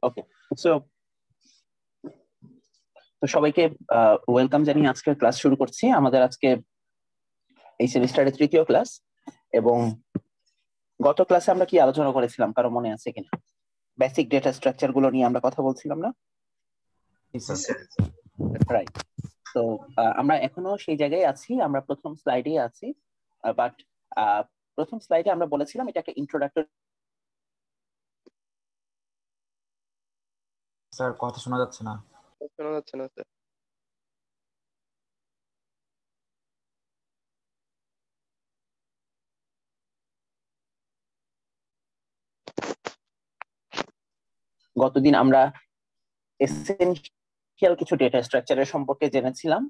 ওকে, so তো সবাইকে welcome জানিয়ে আজকে ক্লাস শুরু করছি। আমাদের আজকে এই সেমিস্টারের তৃতীয় ক্লাস, এবং গত ক্লাসে আমরা কি আলোচনা করেছিলাম কারো মনে আছে কিনা? বেসিক ডেটা স্ট্রাকচার গুলো নিয়ে আমরা কথা বলছিলাম না? রাইট। তো আমরা এখনো সেই জায়গায় আছি, আমরা প্রথম স্লাইডে আছি। বাট প্রথম স্লাইডে আমরা বলেছিলাম এটা একটা ইন্ট্রোডাক্টরি। স্যার কথা শোনা যাচ্ছে না। শোনা যাচ্ছে না স্যার। গতদিন আমরা এসেনশিয়াল কিছু ডেটা স্ট্রাকচারের সম্পর্কে জেনেছিলাম।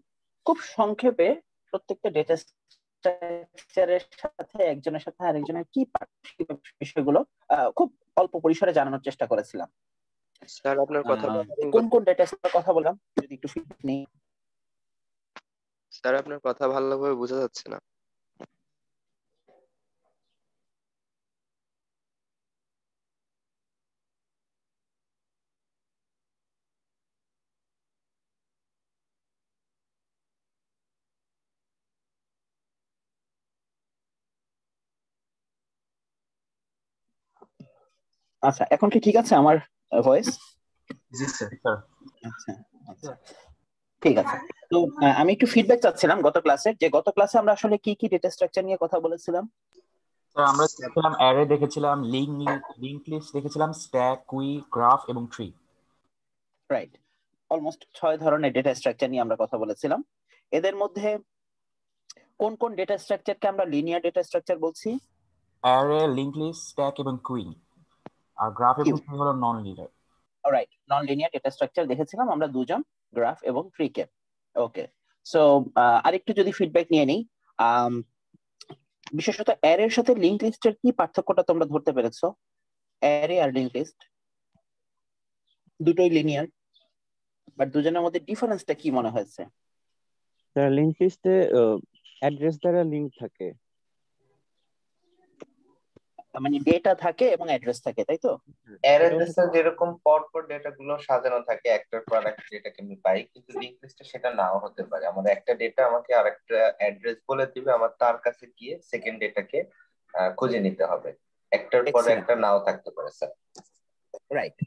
খুব সংক্ষেপে প্রত্যেকটা ডেটা স্ট্রাকচারের সাথে একজনের সাথে আরেকজনের কি পার্থক্য বিষয়গুলো খুব অল্প পরিসরে জানানোর চেষ্টা করেছিলাম। স্যার আপনার কথা কোন কোন ডেটা স্ট্রাকচারের কথা বললাম যদি একটু ফিডব্যাক নেই। স্যার আপনার কথা ভালোভাবে বোঝা যাচ্ছে না। আচ্ছা, এখন কি ঠিক আছে আমার ভয়েস? জি স্যার। আচ্ছা আচ্ছা, ঠিক আছে। তো আমি একটু ফিডব্যাক চাচ্ছিলাম গত ক্লাসে আমরা আসলে কি কি ডেটা স্ট্রাকচার নিয়ে কথা বলেছিলাম। স্যার আমরা দেখেছিলাম অ্যারে, দেখেছিলাম লিংক লিস্ট, দেখেছিলাম স্ট্যাক, কুই, গ্রাফ এবং ট্রি। রাইট, অলমোস্ট 6 ধরনের ডেটা স্ট্রাকচার নিয়ে আমরা কথা বলেছিলাম। এদের মধ্যে কোন কোন ডেটা স্ট্রাকচারকে আমরা লিনিয়ার ডেটা স্ট্রাকচার বলছি? অ্যারে, লিংক লিস্ট, স্ট্যাক এবং কুই। আর গ্রাফ এবং ট্রি হলো non linear. Alright, non linear data structure দেখেছিলাম আমরা দুজন, গ্রাফ এবং ট্রি কে। ওকে, সো আরেকটু যদি ফিডব্যাক নিয়ে নেই, বিশেষত অ্যারের সাথে লিংক লিস্টের কি পার্থক্যটা তোমরা ধরতে পেরেছো? অ্যারে আর লিংক লিস্ট দুটোই লিনিয়ার, বাট দুজনের মধ্যে ডিফারেন্সটা কি মনে হয়েছে? স্যার লিংক লিস্টে অ্যাড্রেস দ্বারা লিংক থাকে, মানে ডেটা থাকে এবং অ্যাড্রেস থাকে, তাই তো? অ্যারেতে যেরকম পরপর ডেটা গুলো সাজানো থাকে একটার পর একটা ডেটাকে আমি পাই, কিন্তু লিংক লিস্টে সেটা নাও হতে পারে। আমার একটা ডেটা আমাকে আরেকটা অ্যাড্রেস বলে দিবে, আমার তার কাছে গিয়ে সেকেন্ড ডেটাকে খুঁজে নিতে হবে। একটার পর একটা নাও থাকতে পারে স্যার। রাইট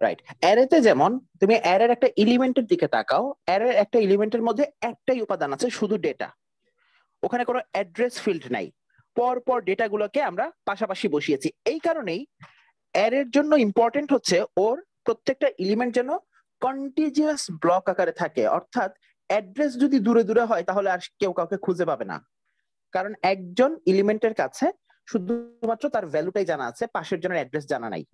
রাইট, অ্যারেতে যেমন তুমি অ্যারের একটা এলিমেন্টের দিকে তাকাও, অ্যারের একটা এলিমেন্টের মধ্যে একটাই উপাদান আছে, শুধু ডেটা। ওখানে কোনো অ্যাড্রেস ফিল্ড নাই, পর পর ডেটা গুলোকে আমরা পাশাপাশি বসিয়েছি। এই কারণেই অ্যারের জন্য ইম্পর্টেন্ট হচ্ছে ওর প্রত্যেকটা এলিমেন্ট যেন কন্টিজিয়াস ব্লক আকারে থাকে, অর্থাৎ অ্যাড্রেস যদি দূরে দূরে হয় তাহলে আর কেউ কাউকে খুঁজে পাবে না, কারণ একজন এলিমেন্টের কাছে শুধুমাত্র তার ভ্যালুটাই জানা আছে, পাশের জনের অ্যাড্রেস জানা নাই।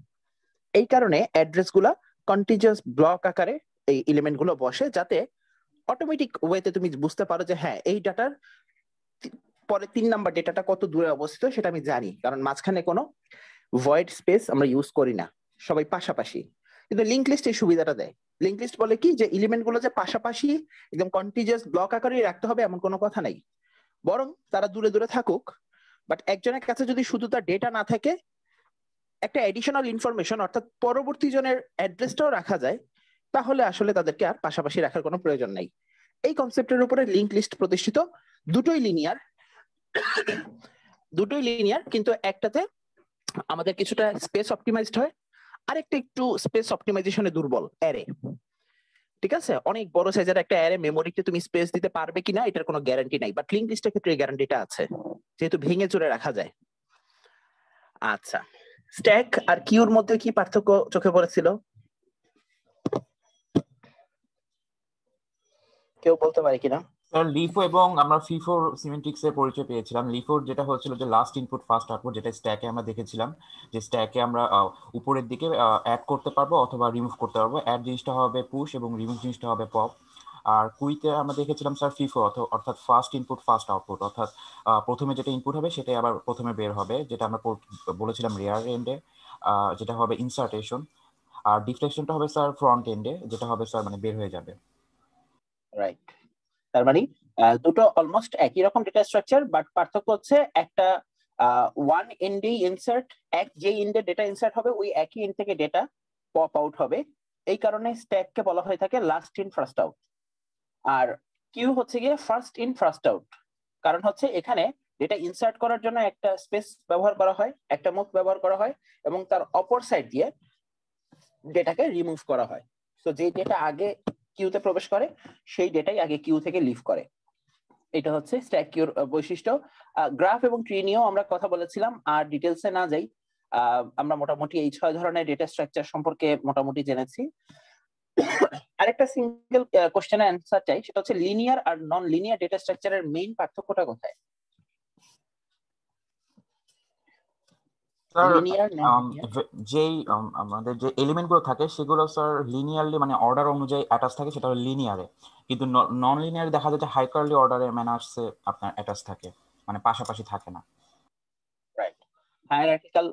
এই কারণে অ্যাড্রেস গুলা কন্টিজিয়াস ব্লক আকারে এই এলিমেন্ট গুলো বসে, যাতে অটোমেটিক ওয়েতে তুমি বুঝতে পারো যে হ্যাঁ এই ডাটার পরে 3 নাম্বার ডেটাটা কত দূরে অবস্থিত সেটা আমি জানি, কারণ মাঝখানে কোনো ভয়েড স্পেস আমরা ইউজ করি না, সবাই পাশাপাশি। কিন্তু লিংক লিস্ট এই সুবিধাটা দেয়। লিংক লিস্ট বলে কি, যে এলিমেন্ট গুলো যে পাশাপাশি একদম কন্টিজিয়াস ব্লক আকারে রাখতে হবে এমন কোনো কথা নাই, বরং তারা দূরে দূরে থাকুক, বাট একজনের কাছে যদি শুধু তার ডেটা না থাকে, একটা এডিশনাল ইনফরমেশন অর্থাৎ পরবর্তী জনের অ্যাড্রেসটাও রাখা যায়, তাহলে আসলে তাদেরকে আর পাশাপাশি রাখার কোনো প্রয়োজন নাই। এই কনসেপ্টের উপরে লিংক লিস্ট প্রতিষ্ঠিত। দুটোই লিনিয়ার, কিন্তু একটাতে আমাদের কিছুটা স্পেস অপটিমাইজড হয়, আরেকটা একটু স্পেস অপটিমাইজেশনে দুর্বল, অ্যারে। ঠিক আছে, অনেক বড় সাইজের একটা অ্যারে মেমোরিতে তুমি স্পেস দিতে পারবে কিনা এটার কোনো গ্যারান্টি নাই, বাট লিংক লিস্টের ক্ষেত্রে এই গ্যারান্টিটা আছে, যেহেতু ভেঙে চুরে রাখা যায়। আচ্ছা, স্ট্যাক আর কিউর মধ্যে কি পার্থক্য চোখে পড়েছিল? কেউ বলতে পারে কিনা? স্যার লিফো এবং আমরা ফিফো সিমেন্টিক্স এর পরিচয় পেয়েছিলাম। লিফোর যেটা হচ্ছিল যে লাস্ট ইনপুট ফার্স্ট আউটপুট, যেটা স্ট্যাকে আমরা দেখেছিলাম যে স্ট্যাকে আমরা উপরের দিকে অ্যাড করতে পারবো অথবা রিমুভ করতে পারবো। অ্যাড জিনিসটা হবে পুশ এবং রিমুভ জিনিসটা হবে পপ। আর কুইতে আমরা দেখেছিলাম স্যার ফিফো, অর্থাৎ ফার্স্ট ইনপুট ফার্স্ট আউটপুট, অর্থাৎ প্রথমে যেটা ইনপুট হবে সেটাই আবার প্রথমে বের হবে, যেটা আমরা বলেছিলাম রেয়ার এন্ডে, যেটা হবে ইনসার্টেশন। আর ডিফ্লেকশনটা হবে স্যার ফ্রন্ট এন্ডে, যেটা হবে স্যার মানে বের হয়ে যাবে। রাইট, তার মানে দুটো অলমোস্ট একই রকম ডেটা স্ট্রাকচার, বাট পার্থক্য হচ্ছে একটা ওয়ান এন্ডে ইনসার্ট, যে এন্ডে ডেটা ইনসার্ট হবে ওই একই এন্ড থেকে ডেটা পপ আউট হবে। এই কারণে স্ট্যাককে বলা হয়ে থাকে লাস্ট ইন ফার্স্ট আউট। আর কিউ হচ্ছে গিয়ে ফার্স্ট ইন ফার্স্ট আউট। কারণ হচ্ছে এখানে ডেটা ইনসার্ট করার জন্য একটা স্পেস ব্যবহার করা হয়, একটা মুখ ব্যবহার করা হয়, এবং তার অপর সাইড দিয়ে ডেটাকে রিমুভ করা হয়। তো যে ডেটা আগে কিউতে প্রবেশ করে সেই ডেটাই আগে কিউ থেকে লিভ করে। এটা হচ্ছে স্ট্যাক কিউর বৈশিষ্ট্য। গ্রাফ এবং ট্রি নিয়েও আমরা কথা বলেছিলাম, আর ডিটেলসে না যাই। আমরা মোটামুটি এই 6 ধরনের ডেটা স্ট্রাকচার সম্পর্কে মোটামুটি জেনেছি। আরেকটা সিঙ্গেল কোশ্চেনের অ্যান্সার চাই, সেটা হচ্ছে লিনিয়ার আর নন লিনিয়ার ডেটা স্ট্রাকচারের মেইন পার্থক্যটা কোথায়? স্যার লিনিয়ার যেই আমাদের যে এলিমেন্ট গুলো থাকে সেগুলো স্যার লিনিয়ারলি মানে অর্ডার অনুযায়ী অ্যাটাচ থাকে, সেটা হলো লিনিয়ারে। কিন্তু নন লিনিয়ারে দেখা যায় যে হাইপারলি অর্ডারে ম্যানার্সে আপনার অ্যাটাচ থাকে, মানে পাশাপাশি থাকে না। রাইট, হায়ারার্কিক্যাল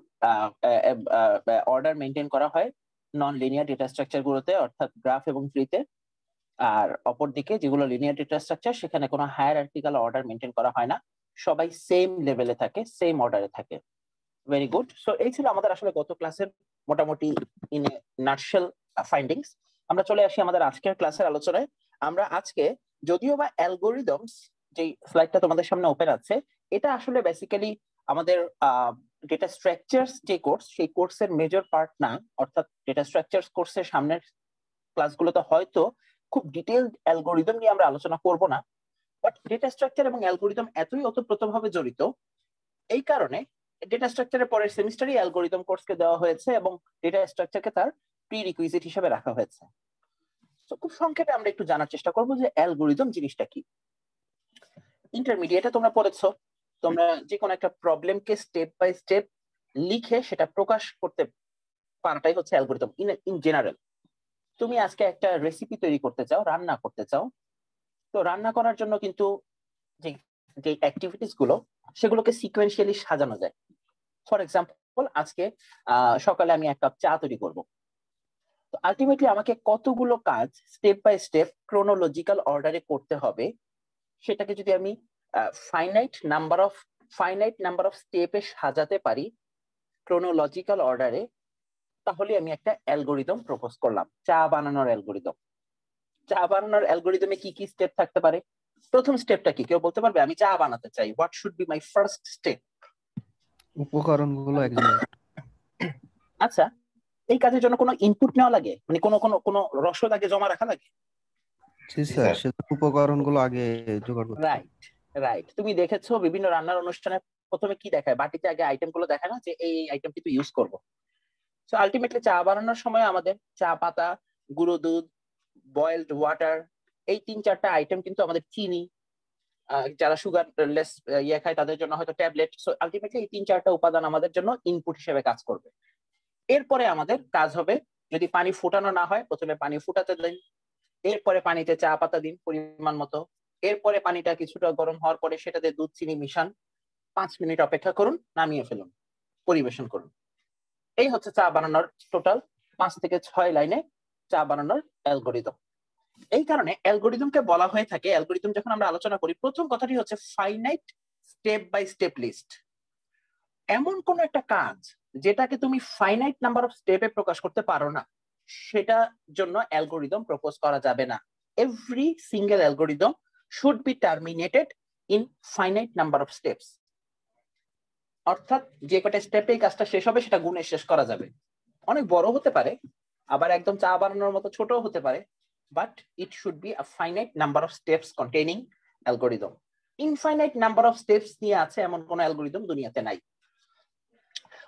অর্ডার মেইনটেইন করা হয় নন লিনিয়ার ডেটা স্ট্রাকচার গুলোতে, অর্থাৎ গ্রাফ এবং ট্রিতে। আর অপরদিকে যেগুলো লিনিয়ার ডেটা স্ট্রাকচার সেখানে কোনো হায়ারার্কিক্যাল অর্ডার মেইনটেইন করা হয় না, সবাই সেম লেভেলে থাকে, সেম অর্ডারে থাকে। Very good. সো এই ছিল আমাদের আসলে গত ক্লাসের মোটামুটি ইন এ নাটশেল ফাইন্ডিংস। আমরা চলে আসি আমাদের আজকের ক্লাসের আলোচনায়। আমরা আজকে যদিও বা অ্যালগোরিদমস, যে স্লাইডটা তোমাদের সামনে ওপেন আছে, এটা আসলে বেসিক্যালি আমাদের ডেটা স্ট্রাকচারস যে কোর্স, সেই কোর্সের মেজর পার্ট না। অর্থাৎ ডেটা স্ট্রাকচারস কোর্সের সামনের ক্লাসগুলোতে হয়তো খুব ডিটেইলড অ্যালগোরিদম নিয়ে আমরা আলোচনা করব না, বাট ডেটা স্ট্রাকচার এবং অ্যালগোরিদম এতই ওতপ্রোতভাবে জড়িত, এই কারণে ডেটা স্ট্রাকচারের পরের সেমিস্টারই অ্যালগোরিদম কোর্সকে দেওয়া হয়েছে এবং ডেটা স্ট্রাকচারকে তার প্রি রিকুইজিট হিসেবে রাখা হয়েছে। তো খুব সংক্ষেপে আমরা একটু জানার চেষ্টা করব যে অ্যালগোরিদম জিনিসটা কি। ইন্টারমিডিয়েটে তোমরা পড়েছো, তোমরা যে কোনো একটা প্রবলেমকে স্টেপ বাই স্টেপ লিখে সেটা প্রকাশ করতে পারাটাই হচ্ছে অ্যালগোরিদম ইন জেনারেল। তুমি আজকে একটা রেসিপি তৈরি করতে চাও, রান্না করতে চাও, তো রান্না করার জন্য কিন্তু যে যে অ্যাক্টিভিটিস গুলো সেগুলোকে সিকোয়েন্সিয়ালি সাজানো যায়। ফর এক্সাম্পল, আজকে সকালে আমি 1 কাপ চা তৈরি করব। তো আলটিমেটলি আমাকে কতগুলো কাজ স্টেপ বাই স্টেপ ক্রোনোলজিক্যাল অর্ডারে করতে হবে, সেটাকে যদি আমি ফাইনাইট নাম্বার অফ স্টেপে সাজাতে পারি ক্রোনোলজিক্যাল অর্ডারে, তাহলে আমি একটা অ্যালগোরিদম প্রপোজ করলাম, চা বানানোর অ্যালগোরিদম। চা বানানোর অ্যালগোরিদমে কি কি স্টেপ থাকতে পারে? প্রথম স্টেপটা কি কেউ বলতে পারবে? আমি চা বানাতে চাই, what should be my first step? উপকরণগুলো এক জায়গায়। আচ্ছা, এই কাজের জন্য কোনো ইনপুট নেওয়া লাগে, মানে কোনো রসদ আগে জমা রাখা লাগে? জি স্যার, সেটা উপকরণগুলো আগে জোগাড় করতে হবে। Right right. তুমি দেখেছো বিভিন্ন রান্নার অনুষ্ঠানে প্রথমে কি দেখায়, বাটিতে আগে আইটেম গুলো দেখায় না, যে এই আইটেম কিন্তু ইউজ করবো। সো আলটিমেটলি চা বানানোর সময় আমাদের চা পাতা, গুঁড়ো দুধ, বয়েলড ওয়াটার, এই 3-4টা আইটেম কিন্তু আমাদের, চিনি, যারা সুগার লেস ইয়ে খায় তাদের জন্য হয়তো ট্যাবলেট। সো আলটিমেটলি এই 3-4টা উপাদান আমাদের জন্য ইনপুট হিসেবে কাজ করবে। এরপরে আমাদের কাজ হবে, যদি পানি ফুটানো না হয় প্রথমে পানি ফুটাতে দিন, এরপরে পানিতে চা পাতা দিন পরিমাণ মতো, এরপরে পানিটা কিছুটা গরম হওয়ার পরে সেটাতে দুধ চিনি মিশান, 5 মিনিট অপেক্ষা করুন, নামিয়ে ফেলুন, পরিবেশন করুন। এই হচ্ছে চা বানানোর টোটাল 5 থেকে 6 লাইনে চা বানানোর অ্যালগোরিদম। এই কারণে অ্যালগোরিদমকে বলা হয়ে থাকে, অ্যালগোরিদম যখন আমরা আলোচনা করি, প্রথম কথাটি হচ্ছে finite step by step list. এমন কোন একটা কাজ যেটাকে তুমি ফাইনাইট নাম্বার অফ স্টেপে প্রকাশ করতে পারো না, সেটা জন্য অ্যালগোরিদম প্রপোজ করা যাবে না। Every single algorithm should be terminated in finite number of steps. অর্থাৎ যে কটা স্টেপে এই কাজটা শেষ হবে সেটা গুণে শেষ করা যাবে। অনেক বড় হতে পারে, আবার একদম চা বানানোর মতো ছোট হতে পারে, but it should be a finite number of steps containing algorithm. Infinite number of steps নিয়ে আছে এমন কোন অ্যালগোরিদম দুনিয়াতে নাই।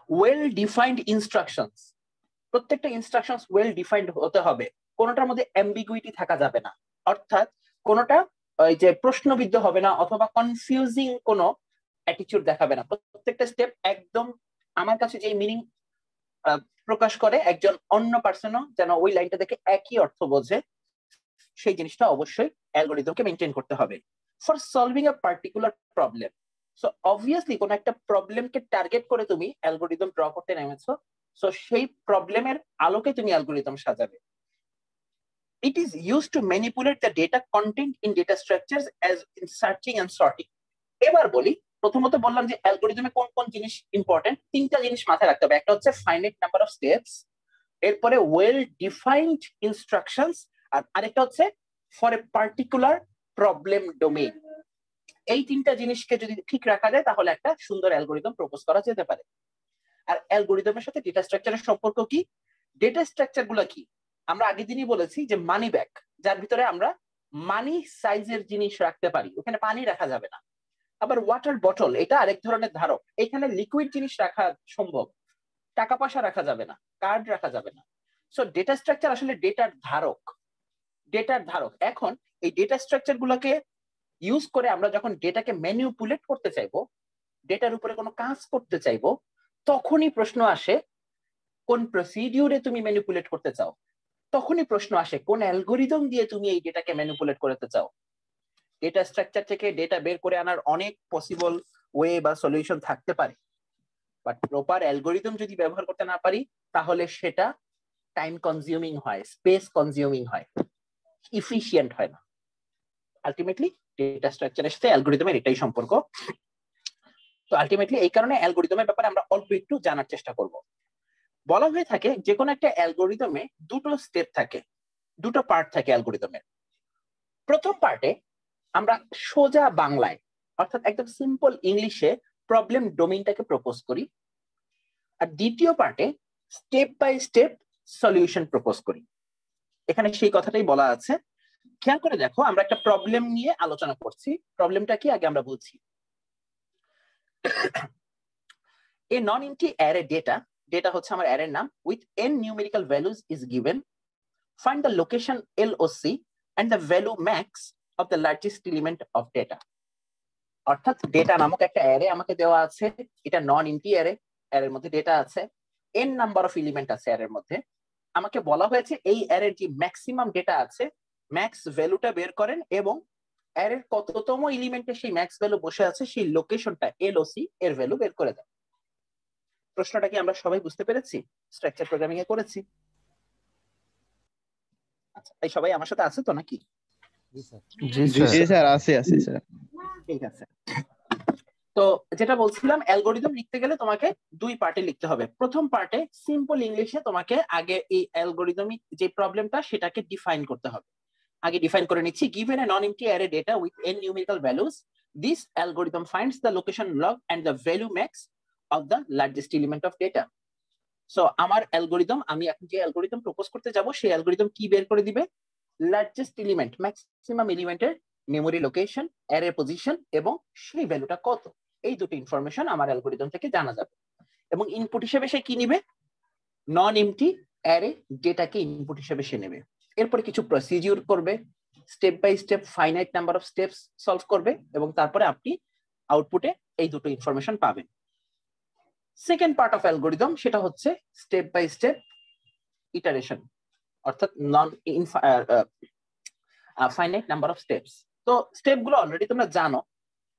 ওয়েল ডিফাইন্ড ইনস্ট্রাকশনস, প্রত্যেকটা ইনস্ট্রাকশনস ওয়েল ডিফাইন্ড হতে হবে, কোনোটার মধ্যে অ্যাম্বিগুইটি থাকা যাবে না। অর্থাৎ কোনোটা ওই যে প্রশ্নবিদ্ধ হবে না অথবা কনফিউজিং কোনো অ্যাটিটিউড দেখাবে না। প্রত্যেকটা স্টেপ একদম আমার কাছে যে মিনিং প্রকাশ করে, একজন অন্য পার্সনও যেন ওই লাইনটা দেখে একই অর্থ বোঝে, সেই জিনিসটা অবশ্যই অ্যালগোরিদমকে মেইনটেইন করতে হবে for solving a particular problem. So obviously কোন একটা প্রবলেমকে টার্গেট করে তুমি অ্যালগোরিদম ড্র করতে নেমেছো, সো সেই প্রবলেমের আলোকে তুমি অ্যালগোরিদম সাজাবে। It is used to manipulate the data content in data structures as in searching and sorting. এবার বলি, প্রথমত বললাম যে অ্যালগোরিদমে কোন কোন জিনিস ইম্পর্টেন্ট। 3টা জিনিস মাথায় রাখতে হবে। একটা হচ্ছে ফাইনাইট নাম্বার অফ স্টেপস, এরপরে ওয়েল ডিফাইন্ড ইনস্ট্রাকশনস, আর আরেকটা হচ্ছে for a particular problem domain. এই তিনটা জিনিসকে যদি ঠিক রাখা যায় তাহলে একটা সুন্দর অ্যালগোরিদম প্রপোজ করা যেতে পারে। আর অ্যালগোরিদমের সাথে ডেটা স্ট্রাকচারের সম্পর্ক কি? ডেটা স্ট্রাকচার গুলো কি? আমরা আগের দিনই বলেছি যে মানি ব্যাগ, যার ভিতরে আমরা মানি সাইজের জিনিস রাখতে পারি, ওখানে পানি রাখা যাবে না। আবার ওয়াটার বটল, এটা আরেক ধরনের ধারক, এখানে লিকুইড জিনিস রাখা সম্ভব, টাকা পয়সা রাখা যাবে না, কার্ড রাখা যাবে না। সো ডেটা স্ট্রাকচার আসলে ডেটার ধারক, ডেটার ধারক। এখন এই ডেটা স্ট্রাকচার গুলোকে ইউজ করে আমরা যখন ডেটাকে ম্যানিপুলেট করতে চাইবো, ডেটার উপরে কোনো কাজ করতে চাইবো, তখনই প্রশ্ন আসে কোন প্রসিডিউরে তুমি ম্যানিপুলেট করতে চাও, তখনই প্রশ্ন আসে কোন অ্যালগোরিদম দিয়ে তুমি এই ডেটাকে ম্যানিপুলেট করতে চাও। ডেটা স্ট্রাকচার থেকে ডেটা বের করে আনার অনেক পসিবল ওয়ে বা সলিউশন থাকতে পারে, বাট প্রপার অ্যালগোরিদম যদি ব্যবহার করতে না পারি তাহলে সেটা টাইম কনজিউমিং হয়, স্পেস কনজিউমিং হয়, ইফিশিয়েন্ট হয় না। আলটিমেটলি ডেটা স্ট্রাকচারের সাথে অ্যালগোরিদমের এটাই সম্পর্ক। তো আলটিমেটলি এই কারণে অ্যালগোরিদমের ব্যাপারে আমরা অল্প একটু জানার চেষ্টা করব। বলা হয়ে থাকে যে কোনো একটা অ্যালগোরিদমে দুটো স্টেপ থাকে, দুটো পার্ট থাকে অ্যালগোরিদমের। প্রথম পার্টে আমরা সোজা বাংলায় অর্থাৎ একদম সিম্পল ইংলিশে প্রবলেম ডোমেইনটাকে প্রপোজ করি, আর দ্বিতীয় পার্টে step by step solution propose করি। এখানে সেই কথাটাই বলা আছে, খেয়াল করে দেখো। আমরা একটা প্রবলেম নিয়ে আলোচনা করছি, প্রবলেমটা কি আগে আমরা বুঝছি। A non-empty array data হচ্ছে আমার অ্যারের নাম, with n numerical values is given. Find the location LOC and the value max of the largest element of data. অর্থাৎ ডেটা নামক একটা অ্যারে আমাকে দেওয়া আছে, এটা নন এমটি অ্যারে, অ্যারের মধ্যে ডেটা আছে, n নাম্বার অফ এলিমেন্ট আছে অ্যারের মধ্যে। আমাকে বলা হয়েছে এই অ্যারের যে ম্যাক্সিমাম ডেটা আছে ম্যাক্স ভ্যালুটা বের করেন এবং অ্যারের কততম এলিমেন্টে সেই ম্যাক্স ভ্যালু বসে আছে সেই লোকেশনটা এলওসি এর ভ্যালু বের করে দেন। প্রশ্নটা কি আমরা সবাই বুঝতে পেরেছি? স্ট্রাকচার প্রোগ্রামিং এ করেছি। আচ্ছা, এই সবাই আমার সাথে আছে তো নাকি? জি স্যার, আছে স্যার। ঠিক আছে। তো যেটা বলছিলাম, অ্যালগোরিদম লিখতে গেলে তোমাকে দুই পার্টে লিখতে হবে। প্রথম পার্টে সিম্পল ইংলিশে তোমাকে আগে এই অ্যালগোরিদমিক যে প্রবলেমটা সেটাকে ডিফাইন করতে হবে। আগে ডিফাইন করে নিচ্ছি, given a non-empty array data with n numerical values, this algorithm finds the location log and the value max of the largest element of data. So আমার অ্যালগোরিদম, আমি এখন যে অ্যালগোরিদম প্রপোজ করতে যাব সেই অ্যালগোরিদম কি বের করে দিবে? লার্জেস্ট এলিমেন্ট, ম্যাক্সিমাম এলিমেন্টের মেমোরি লোকেশন, অ্যারে পজিশন এবং সেই ভ্যালুটা কত, এই দুটো ইনফরমেশন আমার অ্যালগোরিদম থেকে জানা যাবে। এবং ইনপুট হিসেবে সে কি নিবে? নন এমটি অ্যারে ডেটাকে ইনপুট হিসেবে সে নেবে। এরপরে কিছু প্রসিডিউর করবে, step by step finite number of steps solve করবে এবং তারপরে আপনি আউটপুটে এই দুটো ইনফরমেশন পাবেন। সেকেন্ড পার্ট অফ অ্যালগোরিদম সেটা হচ্ছে স্টেপ বাই স্টেপ ইটারেশন, অর্থাৎ non finite number of steps. তো স্টেপ গুলো অলরেডি তোমরা জানো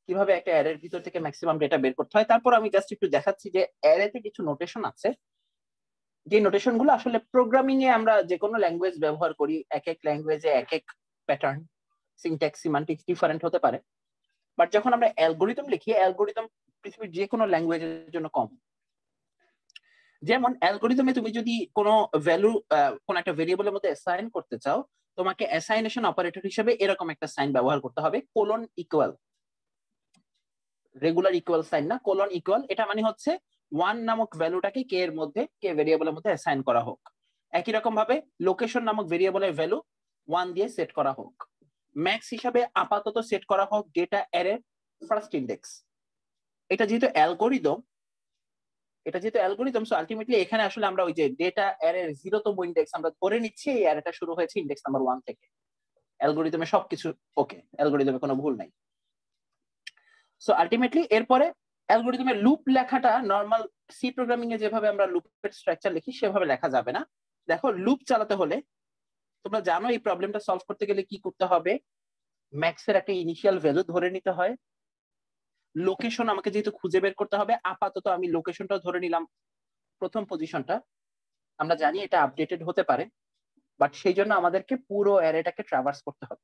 কিভাবে একটা অ্যারের ভিতর থেকে ম্যাক্সিমাম ডেটা বের করতে হয়। তারপর আমি জাস্ট একটু দেখাচ্ছি যে অ্যারেতে কিছু নোটেশন আছে, যে নোটেশন গুলো আসলে প্রোগ্রামিং এ আমরা যে কোনো ল্যাঙ্গুয়েজ ব্যবহার করি, এক এক ল্যাঙ্গুয়েজে এক এক প্যাটার্ন, সিনট্যাক্স, সিমান্টিক্স ডিফারেন্ট হতে পারে। বাট যখন আমরা অ্যালগোরিদম লিখি, অ্যালগোরিদম পৃথিবীর যে কোনো ল্যাঙ্গুয়েজের জন্য কম। যেমন অ্যালগোরিদমে তুমি যদি কোনো ভ্যালু কোন একটা ভেরিয়েবলের মধ্যে অ্যাসাইন করতে চাও, তোমাকে অ্যাসাইনেশন অপারেটর হিসেবে এরকম একটা সাইন ব্যবহার করতে হবে, colon equal, regular equal sign না, কোলন ইকুয়াল। এটা মানে হচ্ছে 1 নামক ভ্যালুটাকে কে এর মধ্যে, কে ভেরিয়েবলের মধ্যে অ্যাসাইন করা হোক। একই রকম ভাবে লোকেশন নামক ভেরিয়েবলের ভ্যালু 1 দিয়ে সেট করা হোক। ম্যাক্স হিসাবে আপাতত সেট করা হোক ডেটা অ্যারের ফার্স্ট ইন্ডেক্স। এটা যেহেতু অ্যালগোরিদম, সো আলটিমেটলি এখানে আসলে আমরা ওই যে ডেটা অ্যারের 0তম ইন্ডেক্স আমরা ধরে নিচ্ছি এই অ্যারেটা শুরু হয়েছে ইন্ডেক্স নাম্বার 1 থেকে। অ্যালগোরিদমে সবকিছু ওকে, অ্যালগোরিদমে কোনো ভুল নাই। সো আলটিমেটলি এরপরে অ্যালগোরিদমের লুপ লেখাটা নরমাল সি প্রোগ্রামিং এ যেভাবে আমরা লুপের স্ট্রাকচার লিখি সেভাবে লেখা যাবে না। দেখো, লুপ চালাতে হলে তোমরা জানো এই প্রবলেমটা সলভ করতে গেলে কি করতে হবে? ম্যাক্সের একটা ইনিশিয়াল ভ্যালু ধরে নিতে হয়। লোকেশন আমাকে যেহেতু খুঁজে বের করতে হবে, আপাতত আমি লোকেশনটা ধরে নিলাম প্রথম পজিশনটা। আমরা জানি এটা আপডেটেড হতে পারে, বাট সেই জন্য আমাদেরকে পুরো অ্যারেটাকে ট্রাভার্স করতে হবে।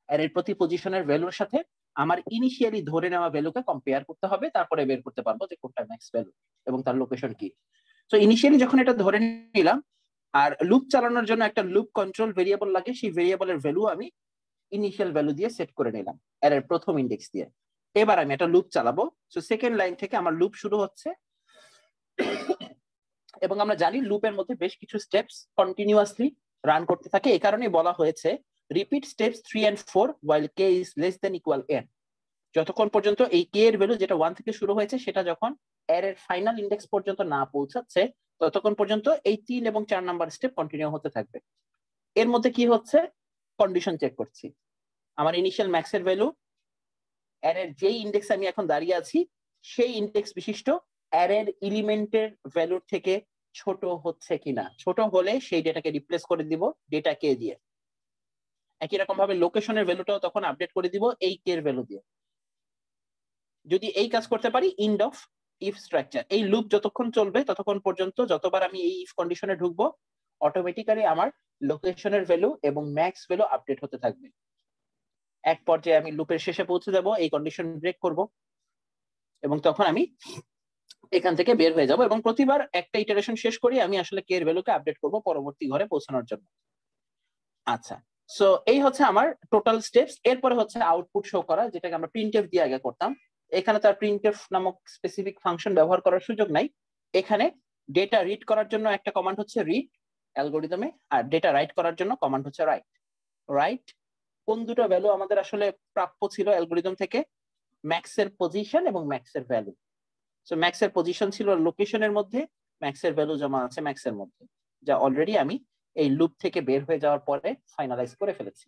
অ্যারের প্রতি পজিশনের ভ্যালুর সাথে আমার ইনিশিয়ালি ধরে নেওয়া ভ্যালুকে কম্পেয়ার করতে হবে, তারপরে বের করতে পারবো যে কোনটা ম্যাক্স ভ্যালু এবং তার লোকেশন কি। সো ইনিশিয়ালি যখন এটা ধরে নিলাম, আর লুপ চালানোর জন্য একটা লুপ কন্ট্রোল ভেরিয়েবল লাগে, সেই ভেরিয়েবলের ভ্যালু আমি ইনিশিয়াল ভ্যালু দিয়ে সেট করে নিলাম এর প্রথম ইন্ডেক্স দিয়ে। এবার আমি একটা লুপ চালাবো। সো সেকেন্ড লাইন থেকে আমার লুপ শুরু হচ্ছে, এবং আমরা জানি লুপের মধ্যে বেশ কিছু স্টেপস কন্টিনিউয়াসলি রান করতে থাকে। এই কারণেই বলা হয়েছে repeat steps 3 and 4 while k is less than equal n। যতক্ষণ পর্যন্ত এই k এর ভ্যালু যেটা 1 থেকে শুরু হয়েছে সেটা যখন এর ফাইনাল ইন্ডেক্স পর্যন্ত না পৌঁছাচ্ছে, ততক্ষণ পর্যন্ত এই 3 এবং 4 নাম্বার স্টেপ কন্টিনিউ হতে থাকবে। এর মধ্যে কি হচ্ছে, কন্ডিশন চেক করছি। আমার ইনিশিয়াল ম্যাক্স এর ভ্যালু এর যেই ইন্ডেক্স আমি এখন দাঁড়িয়ে আছি সেই ইন্ডেক্স বিশিষ্ট এর এলিমেন্টের ভ্যালুর থেকে ছোট হচ্ছে কিনা। ছোট হলে সেই ডেটাকে রিপ্লেস করে দিব ডেটা কে দিয়ে। একই রকম ভাবে লোকেশনের ভ্যালুটাও তখন আপডেট করে দিব এই কে এর ভ্যালু দিয়ে। যদি এই কাজ করতে পারি, ইন্ড অফ ইফ স্ট্রাকচার, এই লুপ যতক্ষণ চলবে ততক্ষণ পর্যন্ত যতবার আমি এই ইফ কন্ডিশনে ঢুকবো অটোমেটিক্যালি আমার লোকেশনের ভ্যালু এবং ম্যাক্স ভ্যালু আপডেট হতে থাকবে। এক পর্যায়ে আমি লুপের শেষে পৌঁছে যাব, এই কন্ডিশন ব্রেক করব, এবং তখন আমি এখান থেকে বের হয়ে যাব, এবং প্রতিবার একটা ইটারেশন শেষ করি আমি আসলে কে এর ভ্যালুকে আপডেট করব পরবর্তী ঘরে পৌঁছানোর জন্য। আচ্ছা, সো এই হচ্ছে আমার টোটাল স্টেপস। এরপরে হচ্ছে আউটপুট শো করা, যেটাকে আমরা প্রিন্টএফ দিয়ে আগে করতাম। এখানে তার প্রিন্টএফ নামক স্পেসিফিক ফাংশন ব্যবহার করার সুযোগ নাই। এখানে ডেটা রিড করার জন্য একটা কমান্ড হচ্ছে রিড অ্যালগরিদমে, আর ডেটা রাইট করার জন্য কমান্ড হচ্ছে রাইট। রাইট কোন দুটো ভ্যালু আমাদের আসলে প্রাপ্য ছিল অ্যালগরিদম থেকে? ম্যাক্স এর পজিশন এবং ম্যাক্স এর ভ্যালু। সো ম্যাক্স এর পজিশন ছিল লোকেশনের মধ্যে, ম্যাক্স এর ভ্যালু জমা আছে ম্যাক্স এর মধ্যে, যা অলরেডি আমি এই লুপ থেকে বের হয়ে যাওয়ার পরে ফাইনালাইজ করে ফেলেছি।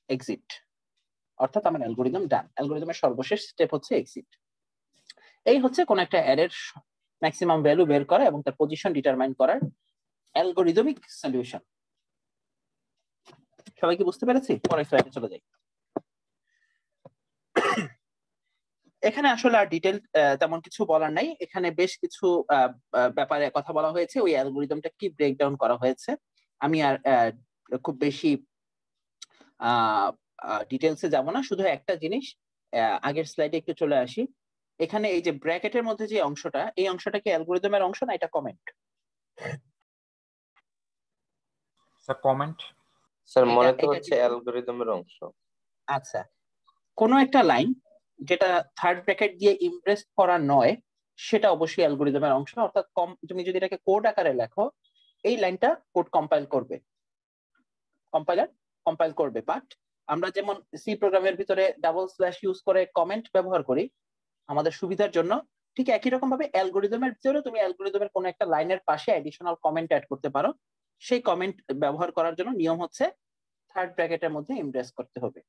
এক্সিট, অর্থাৎ আমার অ্যালগরিদম ডান। অ্যালগরিদমের সর্বশেষ স্টেপ হচ্ছে এক্সিট। এই হচ্ছে কোন একটা অ্যারের ম্যাক্সিমাম ভ্যালু বের করা এবং তার পজিশন ডিটারমাইন করার অ্যালগরিদমিক সলিউশন। সবাই কি বুঝতে পেরেছি? পরের স্লাইডে চলে যাই। এখানে আসলে আর ডিটেল তেমন কিছু বলার নাই। এখানে বেশ কিছু ব্যাপারে কথা বলা হয়েছে, ওই অ্যালগরিদমটা কি ব্রেকডাউন করা হয়েছে। আমি আর খুব বেশি ডিটেলসে যাব না, শুধু একটা জিনিস আগের স্লাইডে একটু চলে আসি। এখানে এই যে ব্র্যাকেটের মধ্যে যে অংশটা, এই অংশটা কি অ্যালগরিদমের অংশ না এটা কমেন্ট? Sir comment. স্যার মনে তো হচ্ছে অ্যালগরিদমের অংশ। আচ্ছা, কোনো একটা লাইন যেটা থার্ড ব্র্যাকেট দিয়ে ইমপ্রেস করা নয় সেটা অবশ্যই অ্যালগরিদমের অংশ। অর্থাৎ তুমি যদি এটাকে কোড আকারে লেখো, এই লাইনটা কোড কম্পাইল করবে, কম্পাইলার কম্পাইল করবে। বাট আমরা যেমন সি প্রোগ্রামের ভিতরে ডাবল স্ল্যাশ ইউজ করে কমেন্ট ব্যবহার করি আমাদের সুবিধার জন্য, ঠিক একই রকম ভাবে অ্যালগরিদমের ভিতরে তুমি অ্যালগরিদমের কোনো একটা লাইনের পাশে অ্যাডিশনাল কমেন্ট অ্যাড করতে পারো। সেই কমেন্ট ব্যবহার করার জন্য নিয়ম হচ্ছে থার্ড ব্র্যাকেটের মধ্যে ইমপ্রেস করতে হবে।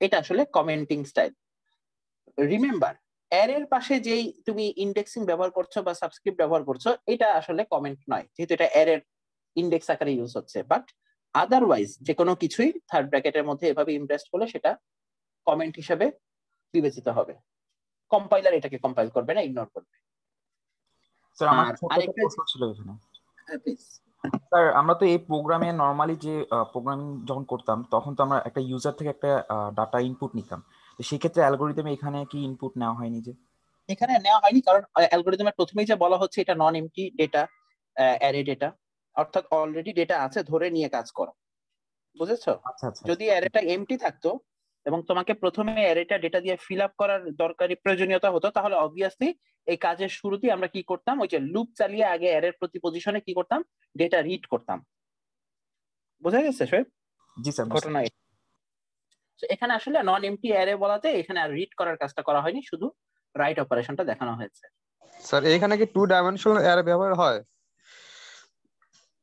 এটা আসলে কমেন্টিং স্টাইল। রিমেম্বার, অ্যারের পাশে যেই তুমি ইন্ডেক্সিং ব্যবহার করছো বা সাবস্ক্রিপ্ট ব্যবহার করছো, এটা আসলে কমেন্ট নয়, যেহেতু এটা অ্যারের ইন্ডেক্স আকারে ইউজ হচ্ছে। বাট আদারওয়াইজ যে কোনো কিছুই থার্ড ব্র্যাকেটের মধ্যে এভাবে ইমপ্রেস করলে সেটা কমেন্ট হিসেবে বিবেচিত হবে। কম্পাইলার এটাকে কম্পাইল করবে না, ইগনোর করবে। স্যার আমার ছোট একটা প্রশ্ন ছিল এখানে। প্লিজ। স্যার আমরা তো এই প্রোগ্রামে নরমালি যে প্রোগ্রামিং যখন করতাম তখন তো আমরা একটা ইউজার থেকে একটা ডাটা ইনপুট নিতাম, তো সেই ক্ষেত্রে অ্যালগরিদমে এখানে কি ইনপুট নেওয়া হয়নি? যে এখানে নেওয়া হয়নি, কারণ অ্যালগরিদমের প্রথমেই যে বলা হচ্ছে এটা নন এমটি ডেটা, অ্যারে ডেটা, অর্থাৎ অলরেডি ডেটা আছে ধরে নিয়ে কাজ করো। বুঝেছো? আচ্ছা আচ্ছা। যদি অ্যারেটা এমটি থাকতো এবং তোমাকে প্রথমে অ্যারেটা ডেটা দিয়ে ফিল আপ করার দরকারি প্রয়োজনীয়তা হতো, তাহলে অবভিয়াসলি এই কাজের শুরুতেই আমরা কি করতাম, ওই যে লুপ চালিয়ে আগে অ্যারের প্রতি পজিশনে কি করতাম, ডেটা রিড করতাম। বোঝা গেছে শোয়েব? জি স্যার। ঘটনা এখানে আসলে নন এমটি অ্যারে বলাতে এখানে আর রিড করার কাজটা করা হয়নি, শুধু রাইট অপারেশনটা দেখানো হয়েছে। স্যার এখানে কি 2 ডাইমেনশনাল অ্যারে ব্যবহার হয়?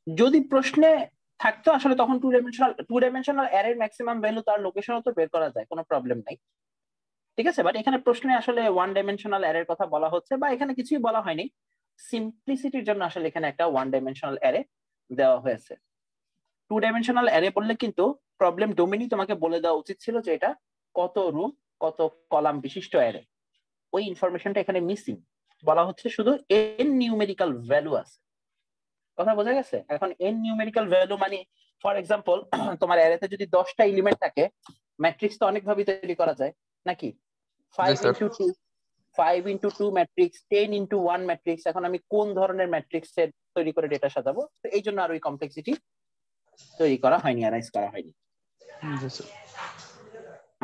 যদি প্রশ্নে থাকতো আসলে তখন টু ডাইমেনশনাল অ্যারের ম্যাক্সিমাম ভ্যালু তার লোকেশনও তো বের করা যায়, কোনো প্রবলেম নাই। ঠিক আছে, বাট এখানে প্রশ্নে আসলে ওয়ান ডাইমেনশনাল অ্যারের কথা বলা হচ্ছে, বা এখানে কিছুই বলা হয়নি। সিম্পলিসিটির জন্য আসলে এখানে একটা ওয়ান ডাইমেনশনাল অ্যারে দেওয়া হয়েছে। টু ডাইমেনশনাল অ্যারে বললে কিন্তু প্রবলেম ডোমেইনই তোমাকে বলে দেওয়া উচিত ছিল যে এটা কত রো কত কলাম বিশিষ্ট অ্যারে। ওই ইনফরমেশনটা এখানে মিসিং। বলা হচ্ছে শুধু এন নিউমেরিক্যাল ভ্যালু আছে। কথা বোঝা গেছে? এখন এন নিউমেরিক্যাল ভ্যালু মানে ফর এক্সাম্পল তোমার অ্যারেতে যদি 10টা এলিমেন্ট থাকে, ম্যাট্রিক্স তো অনেক ভাবে তৈরি করা যায় নাকি? 5 into 2 5 into 2 matrix, 10 into 1 matrix, এখন আমি কোন ধরনের ম্যাট্রিক্স সেট তৈরি করে ডেটা সাজাবো, তো এই জন্য আর ওই কমপ্লেক্সিটি তৈরি করা হয়নি, অ্যানালাইজ করা হয়নি।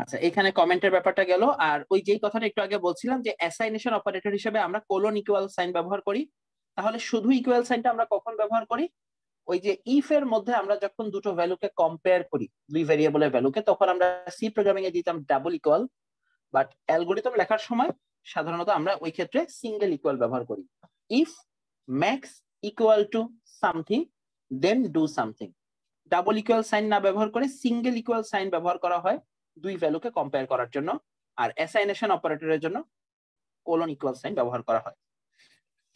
আচ্ছা, এখানে কমেন্টের ব্যাপারটা গেল। আর ওই যেই কথাটা একটু আগে বলছিলাম যে অ্যাসাইনেশন অপারেটর হিসেবে আমরা কোলন ইকুয়াল সাইন ব্যবহার করি, তাহলে শুধু ইকুয়াল সাইনটা আমরা কখন ব্যবহার করি? ওই যে ইফ এর মধ্যে আমরা যখন দুটো ভ্যালুকে কম্পেয়ার করি, দুই ভেরিয়েবলের ভ্যালুকে, তখন আমরা সি প্রোগ্রামিং এ দিতাম ডাবল ইকুয়াল, বাট অ্যালগরিদম লেখার সময় সাধারণত আমরা ওই ক্ষেত্রে সিঙ্গেল ইকুয়াল ব্যবহার করি। If max equal to something then do something. Double equal sign না ব্যবহার করে সিঙ্গেল ইকুয়াল সাইন ব্যবহার করা হয় দুই ভ্যালুকে কম্পেয়ার করার জন্য, আর অ্যাসাইনেশন অপারেটরের জন্য কোলন ইকুয়াল সাইন ব্যবহার করা হয়।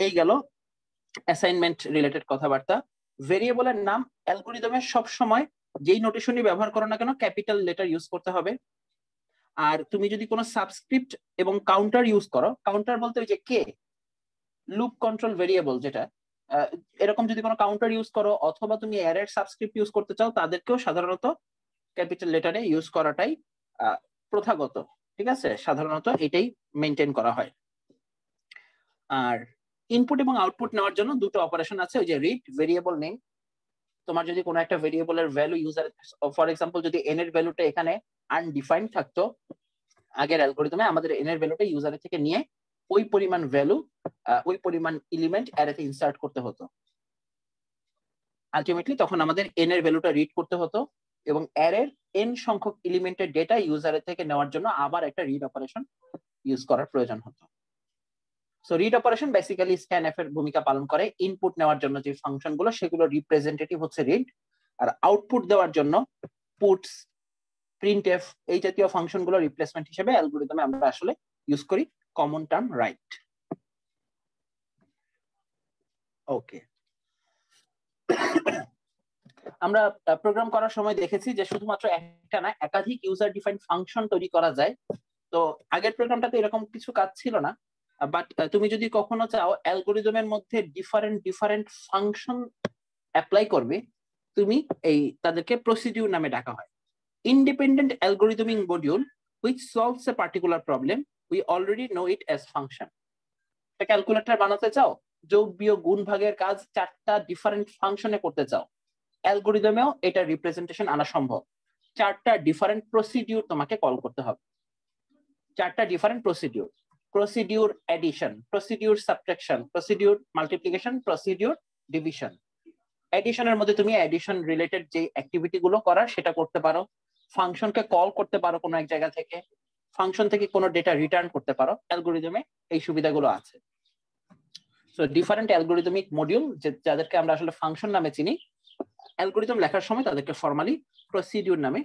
এই গেল অ্যাসাইনমেন্ট রিলেটেড কথাবার্তা। ভেরিয়েবলের নাম অ্যালগরিদমে সব সময় যেই নোটেশনই ব্যবহার করো না কেন ক্যাপিটাল লেটার ইউজ করতে হবে। আর তুমি যদি কোনো সাবস্ক্রিপ্ট এবং কাউন্টার ইউজ করো, কাউন্টার বলতে ওই যে কে লুপ কন্ট্রোল ভেরিয়েবল, যেটা এরকম যদি কোনো কাউন্টার ইউজ করো অথবা তুমি অ্যারের সাবস্ক্রিপ্ট ইউজ করতে চাও, তাদেরকেও সাধারণত ক্যাপিটাল লেটারে ইউজ করাটাই প্রথাগত, ঠিক আছে? সাধারণত এটাই মেনটেন করা হয়। আর ইনপুট এবং আউটপুট নেওয়ার জন্য দুটো অপারেশন আছে, ওই যে রিড ভেরিয়েবল নেম। তোমার যদি কোনো একটা ভেরিয়েবলের ভ্যালু ইউজার, ফর এক্সাম্পল যদি এন এর ভ্যালুটা এখানে আনডিফাইন্ড থাকতো, আগের অ্যালগরিদমে আমাদের এন এর ভ্যালুটা ইউজারের থেকে নিয়ে ওই পরিমাণ ভ্যালু, ওই পরিমাণ এলিমেন্ট অ্যারেতে ইনসার্ট করতে হতো। আলটিমেটলি তখন আমাদের এন এর ভ্যালুটা রিড করতে হতো এবং অ্যারের এন সংখ্যক এলিমেন্টের ডেটা ইউজারের থেকে নেওয়ার জন্য আবার একটা রিড অপারেশন ইউজ করার প্রয়োজন হতো। So read operation basically scanf এর ভূমিকা পালন করে। ইনপুট নেওয়ার জন্য যে ফাংশন গুলো, সেগুলো রিপ্রেজেন্টেটিভ হচ্ছে রিড, আর আউটপুট দেওয়ার জন্য পুটস, প্রিন্টএফ এই জাতীয় ফাংশন গুলো রিপ্লেসমেন্ট হিসেবে অ্যালগরিদমে আমরা আসলে ইউজ করি কমন টার্ম রাইট। ওকে, আমরা প্রোগ্রাম করার সময় দেখেছি যে শুধুমাত্র একটা না, একাধিক ইউজার ডিফাইন্ড ফাংশন তৈরি করা যায়। তো আগের প্রোগ্রামটাতে এরকম কিছু কাজ ছিল না, বাট তুমি যদি কখনো চাও অ্যালগরিদমের মধ্যে ডিফারেন্ট ফাংশন অ্যাপ্লাই করবে, তুমি তাদেরকে প্রসিডিউর নামে ডাকা হয়। Independent algorithmic module which solves a particular problem, we already know it as function. একটা ক্যালকুলেটর বানাতে চাও, যোগ বিয়োগ গুণ ভাগের কাজ 4টা ডিফারেন্ট ফাংশনে করতে চাও, অ্যালগরিদমেও এটা রিপ্রেজেন্টেশন আনা সম্ভব। 4টা ডিফারেন্ট প্রসিডিউর তোমাকে কল করতে হবে, 4টা different procedure: procedure addition, procedure subtraction, procedure multiplication, procedure division. অ্যাডিশনের মধ্যে তুমি অ্যাডিশন রিলেটেড যে অ্যাক্টিভিটি গুলো করার সেটা করতে পারো, ফাংশনকে কল করতে পারো কোনো এক জায়গা থেকে, ফাংশন থেকে কোনো ডেটা রিটার্ন করতে পারো। অ্যালগরিদমে এই সুবিধাগুলো আছে। সো ডিফারেন্ট অ্যালগরিদমিক মডিউল যাদেরকে আমরা আসলে ফাংশন নামে চিনি, অ্যালগরিদম লেখার সময় তাদেরকে ফর্মালি প্রসিডিউর নামে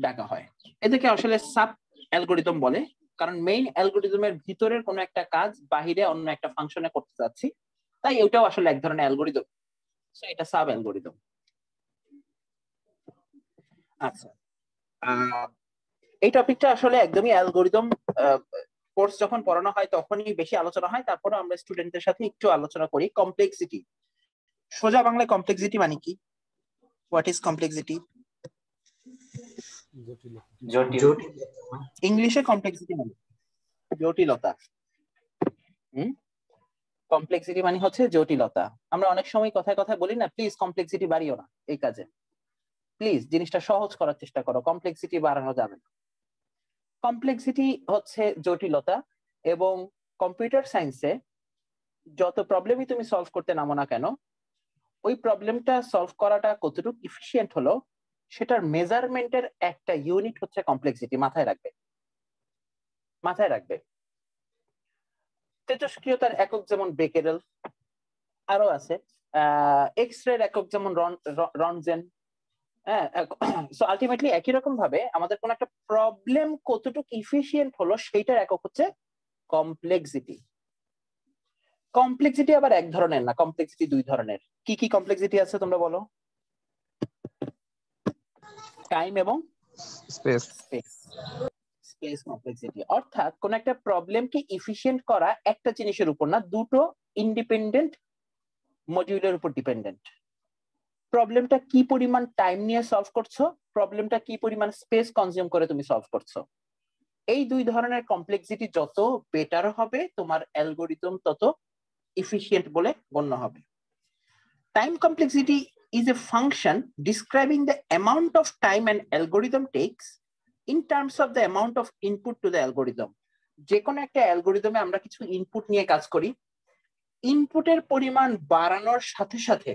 ডাকা হয়। এদেরকে আসলে সাব অ্যালগরিদম বলে, কারণ মেইন অ্যালগরিদমের ভিতরের কোনো একটা কাজ বাহিরে অন্য একটা ফাংশনে করতে যাচ্ছি, তাই এটাও আসলে এক ধরনের অ্যালগরিদম। সো এটা সাব অ্যালগরিদম। আচ্ছা, এই টপিকটা আসলে একদমই অ্যালগরিদম কোর্স যখন পড়ানো হয় তখনই বেশি আলোচনা হয়, তারপরে আমরা স্টুডেন্টদের সাথে একটু আলোচনা করি। কমপ্লেক্সিটি, সোজা বাংলায় কমপ্লেক্সিটি মানে কি? What is complexity? ইংলিশে কমপ্লেক্সিটি মানে জটিলতা। কমপ্লেক্সিটি মানে হচ্ছে জটিলতা। আমরা অনেক সময় কথায় কথায় বলি না, প্লিজ কমপ্লেক্সিটি বাড়িও না এই কাজে, প্লিজ জিনিসটা সহজ করার চেষ্টা করো, কমপ্লেক্সিটি বাড়ানো যাবে না। কমপ্লেক্সিটি হচ্ছে জটিলতা, এবং কম্পিউটার সায়েন্সে যত প্রবলেমই তুমি সলভ করতে নামো না কেন, ওই প্রবলেমটা সলভ করাটা কতটুকু ইফিশিয়েন্ট হলো সেটার মেজারমেন্টের একটা ইউনিট হচ্ছে কমপ্লেক্সিটি। মাথায় রাখবে, মাথায় রাখবে। তেজস্ক্রিয়তার একক যেমন বেকেরেল, আরো আছে এক্স রের একক যেমন রনজেন। হ্যাঁ, সো আলটিমেটলি একই রকম ভাবে আমাদের কোন একটা প্রবলেম কতটুকু ইফিশিয়েন্ট হলো সেইটার একক হচ্ছে কমপ্লেক্সিটি। কমপ্লেক্সিটি আবার এক ধরনের না, কমপ্লেক্সিটি দুই ধরনের। কি কি কমপ্লেক্সিটি আছে তোমরা বলো? টাইম এবং স্পেস। স্পেস কমপ্লেক্সিটি অর্থাৎ কোন একটা প্রবলেমকে ইফিশিয়েন্ট করা একটা জিনিসের উপর না, দুটো ইন্ডিপেন্ডেন্ট মডিউলের উপর ডিপেন্ডেন্ট। প্রবলেমটা কি পরিমাণ টাইম নিয়ে সলভ করছো, প্রবলেমটা কি পরিমাণ স্পেস কনজিউম করে তুমি সলভ করছো, এই দুই ধরনের কমপ্লেক্সিটি যত বেটার হবে তোমার অ্যালগোরিদম তত efficient বলে গণ্য হবে। Time complexity is a function describing the amount of time an algorithm takes in terms of the amount of input to the algorithm. যে কোনো একটা অ্যালগোরিদমে আমরা কিছু ইনপুট নিয়ে কাজ করি, ইনপুটের পরিমাণ বাড়ানোর সাথে সাথে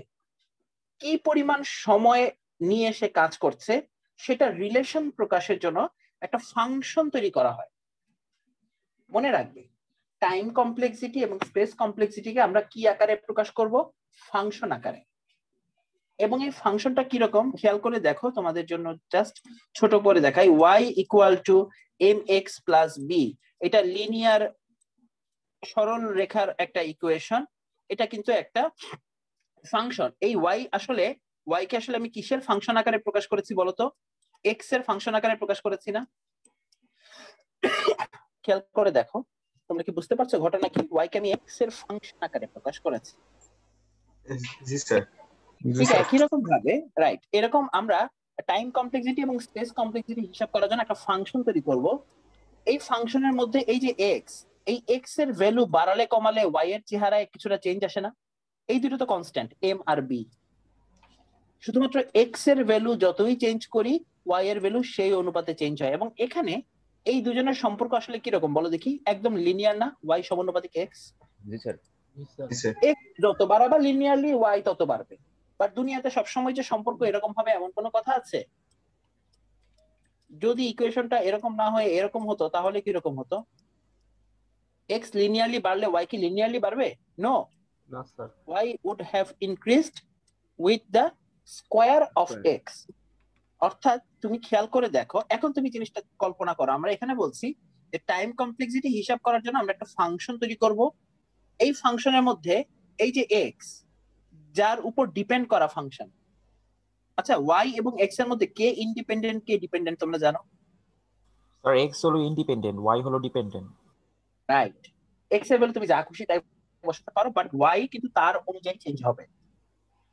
কি পরিমাণ সময় নিয়ে সে কাজ করছে সেটা রিলেশন প্রকাশের জন্য একটা ফাংশন তৈরি করা হয়। মনে রাখবে, টাইম কমপ্লেক্সিটি এবং স্পেস কমপ্লেক্সিটিকে আমরা কি আকারে প্রকাশ করব? ফাংশন আকারে। এবং এই ফাংশনটা কিরকম খেয়াল করে দেখো, তোমাদের জন্য জাস্ট ছোট করে দেখাই। y equal to mx plus b, এটা লিনিয়ার সরল রেখার একটা ইকুয়েশন, এটা কিন্তু একটা ফাংশন। এই y আসলে y কে আসলে আমি কিসের ফাংশন আকারে প্রকাশ করেছি বলতো? x এর ফাংশন আকারে প্রকাশ করেছি না? খেয়াল করে দেখো, তোমরা কি বুঝতে পারছো ঘটনা কি? y কে আমি x এর ফাংশন আকারে প্রকাশ করেছি। জি স্যার। ঠিক একই রকম ভাবে রাইট, এরকম আমরা টাইম কমপ্লেক্সিটি এবং স্পেস কমপ্লেক্সিটি হিসাব করার জন্য একটা ফাংশন তৈরি করব। এই ফাংশনের মধ্যে এই যে x, এই x এর ভ্যালু বাড়ালে কমালে y এর চেহারায় কিছুটা চেঞ্জ আসে না? এই দুটো তো কনস্ট্যান্ট m আর b, শুধুমাত্র x এর ভ্যালু যতই চেঞ্জ করি y এর ভ্যালু সেই অনুপাতে চেঞ্জ হয়। এবং এখানে এই দুজনের সম্পর্ক আসলে কি রকম বলো দেখি? একদম লিনিয়ার না? y সমানুপাতিক x। জি স্যার। x যত বাড়াবা লিনিয়ারলি y তত বাড়বে। বাট দুনিয়াতে সবসময় যে সম্পর্ক এরকম হবে এমন কোনো কথা আছে? যদি ইকুয়েশনটা এরকম না হয়ে এরকম হতো তাহলে কি রকম হতো? x লিনিয়ারলি বাড়লে y কি লিনিয়ারলি বাড়বে? নো, না sir. y would have increased with the square of x। অর্থাৎ তুমি খেয়াল করে দেখো, এখন তুমি জিনিসটা কল্পনা করো, আমরা এখানে বলছি যে টাইম কমপ্লেক্সিটি হিসাব করার জন্য আমরা একটা ফাংশন তৈরি করব। এই ফাংশনের মধ্যে এই যে x, যার উপর ডিপেন্ড করা ফাংশন। আচ্ছা, y এবং x এর মধ্যে কে ইন্ডিপেন্ডেন্ট কে ডিপেন্ডেন্ট তোমরা জানো? স্যার x হলো ইন্ডিপেন্ডেন্ট, y হলো ডিপেন্ডেন্ট। রাইট, x এর ভ্যালু তুমি যা খুশি তাই বসাতে পারো, বাট y কিন্তু তার অনুযায়ী চেঞ্জ হবে।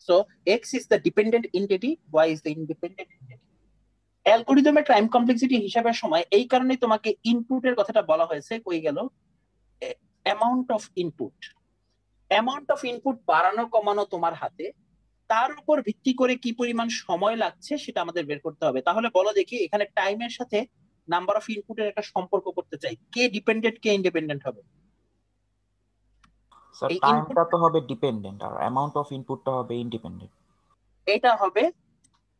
So x is the dependent entity, y is the independent entity। অ্যালগরিদমের টাইম কমপ্লেক্সিটি হিসাবের সময় এই কারণে তোমাকে ইনপুটের কথাটা বলা হয়েছে। কই গেল amount of input? Amount of input বাড়ানো কমানো তোমার হাতে, তার উপর ভিত্তি করে কি পরিমাণ সময় লাগছে সেটা আমাদের বের করতে হবে। তাহলে বলো দেখি, এখানে টাইমের সাথে নাম্বার অফ ইনপুটের একটা সম্পর্ক করতে চাই, কে ডিপেন্ডেন্ট কে ইন্ডিপেন্ডেন্ট হবে? স্যার এই টাইমটা তো হবে ডিপেন্ডেন্ট আর অ্যামাউন্ট অফ ইনপুটটা হবে ইন্ডিপেন্ডেন্ট। এটা হবে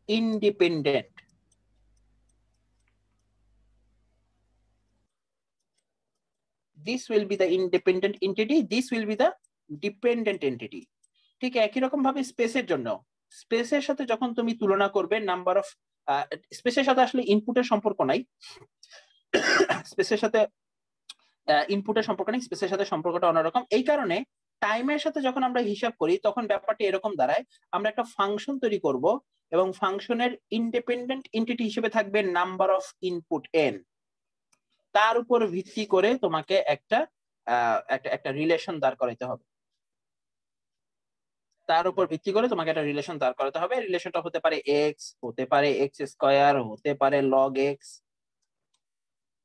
independent. This will be the independent entity, this will be the dependent entity। ঠিক একই রকম ভাবে স্পেসের জন্য, স্পেসের সাথে যখন তুমি তুলনা করবে নাম্বার অফ, স্পেসের সাথে আসলে ইনপুটের সম্পর্ক নাই, স্পেসের সাথে ইনপুটের সম্পর্ক নেই, স্পেসের সাথে সম্পর্কটা অন্যরকম। এই কারণে টাইমের সাথে যখন আমরা হিসাব করি তখন ব্যাপারটা এরকম দাঁড়ায়, আমরা একটা ফাংশন তৈরি করব এবং ফাংশনের ইন্ডিপেন্ডেন্ট এন্টিটি হিসেবে থাকবে নাম্বার অফ ইনপুট n। তার উপর ভিত্তি করে তোমাকে একটা একটা রিলেশন দাঁড় করাইতে হবে, তার উপর ভিত্তি করে তোমাকে একটা রিলেশন দাঁড় করাতে হবে। রিলেশনটা হতে পারে x, হতে পারে x স্কয়ার, হতে পারে log x।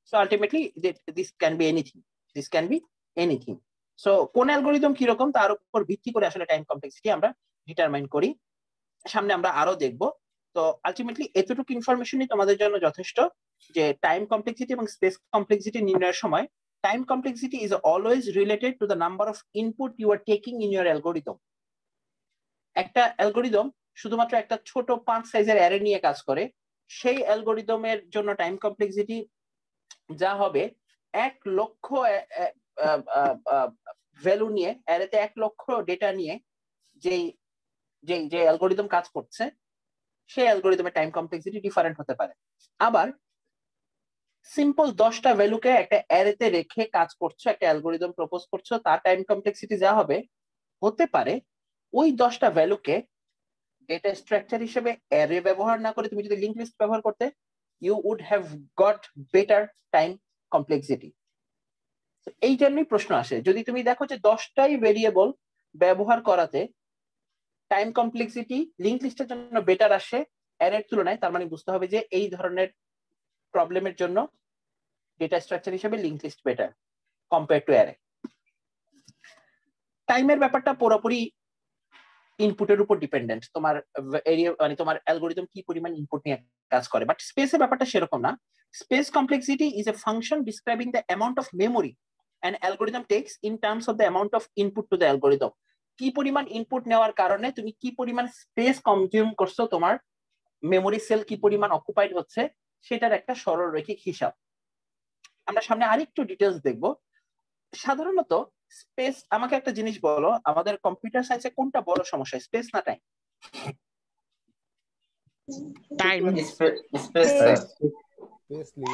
So ultimately this can be anything, this can be anything. So কোন অ্যালগরিদম কি রকম তার উপর ভিত্তি করে আসলে টাইম কমপ্লেক্সিটি আমরা ডিটারমাইন করি, সামনে আমরা আরো দেখব। তো আলটিমেটলি এতটুকু ইনফরমেশনই তোমাদের জন্য যথেষ্ট যে টাইম কমপ্লেক্সিটি এবং স্পেস কমপ্লেক্সিটি নির্ণয়ের সময় time complexity is always related to the number of input you are taking in your algorithm. একটা অ্যালগরিদম শুধুমাত্র একটা ছোট 5 সাইজের অ্যারে নিয়ে কাজ করে, সেই অ্যালগরিদমের জন্য টাইম কমপ্লেক্সিটি যা হবে 1 লক্ষ ভ্যালু নিয়ে, অ্যারেতে 1 লক্ষ ডেটা নিয়ে যেই যেই যে অ্যালগরিদম কাজ করছে সেই অ্যালগরিদমের টাইম কমপ্লেক্সিটি ডিফারেন্ট হতে পারে। আবার সিম্পল 10টা ভ্যালুকে একটা অ্যারেতে রেখে কাজ করছো, একটা অ্যালগরিদম প্রপোজ করছো, তার টাইম কমপ্লেক্সিটি যা হবে হতে পারে ওই 10টা ভ্যালুকে ডেটা স্ট্রাকচার হিসেবে অ্যারে ব্যবহার না করে তুমি যদি লিংক লিস্ট ব্যবহার করতে, you would have got better time complexity. এই জন্যই প্রশ্ন আসে, যদি তুমি দেখো যে 10টাই ভেরিয়েবল ব্যবহার করাতে টাইম কমপ্লেক্সিটি লিংক লিস্টের জন্য বেটার আসে অ্যারের তুলনায়, তার মানে বুঝতে হবে যে এই ধরনের প্রবলেমের জন্য ডেটা স্ট্রাকচার হিসেবে link list better compare to array. টাইমের ব্যাপারটা পুরোপুরি ইনপুটের উপর ডিপেন্ডেন্ট, তোমার এরিয়া মানে তোমার অ্যালগোরিদম কি পরিমাণ ইনপুট নিয়ে কাজ করে। বাট স্পেসের ব্যাপারটা সেরকম না। Space complexity is a function describing the amount of memory an algorithm tax in terms of the amount of input to the algorithm. কি পরিমাণ ইনপুট নেওয়ার কারণে তুমি কি পরিমাণ স্পেস কনজিউম করছো, তোমার মেমোরি সেল কি পরিমাণ অকুপাইড হচ্ছে, সেটার একটা সরলরৈখিক হিসাব। আমরা সামনে আরেকটু ডিটেলস দেখবো। সাধারণত স্পেস, আমাকে একটা জিনিস বলো, আমাদের কম্পিউটার সায়েন্সে কোনটা বড় সমস্যা, স্পেস না time? Time. Space sir.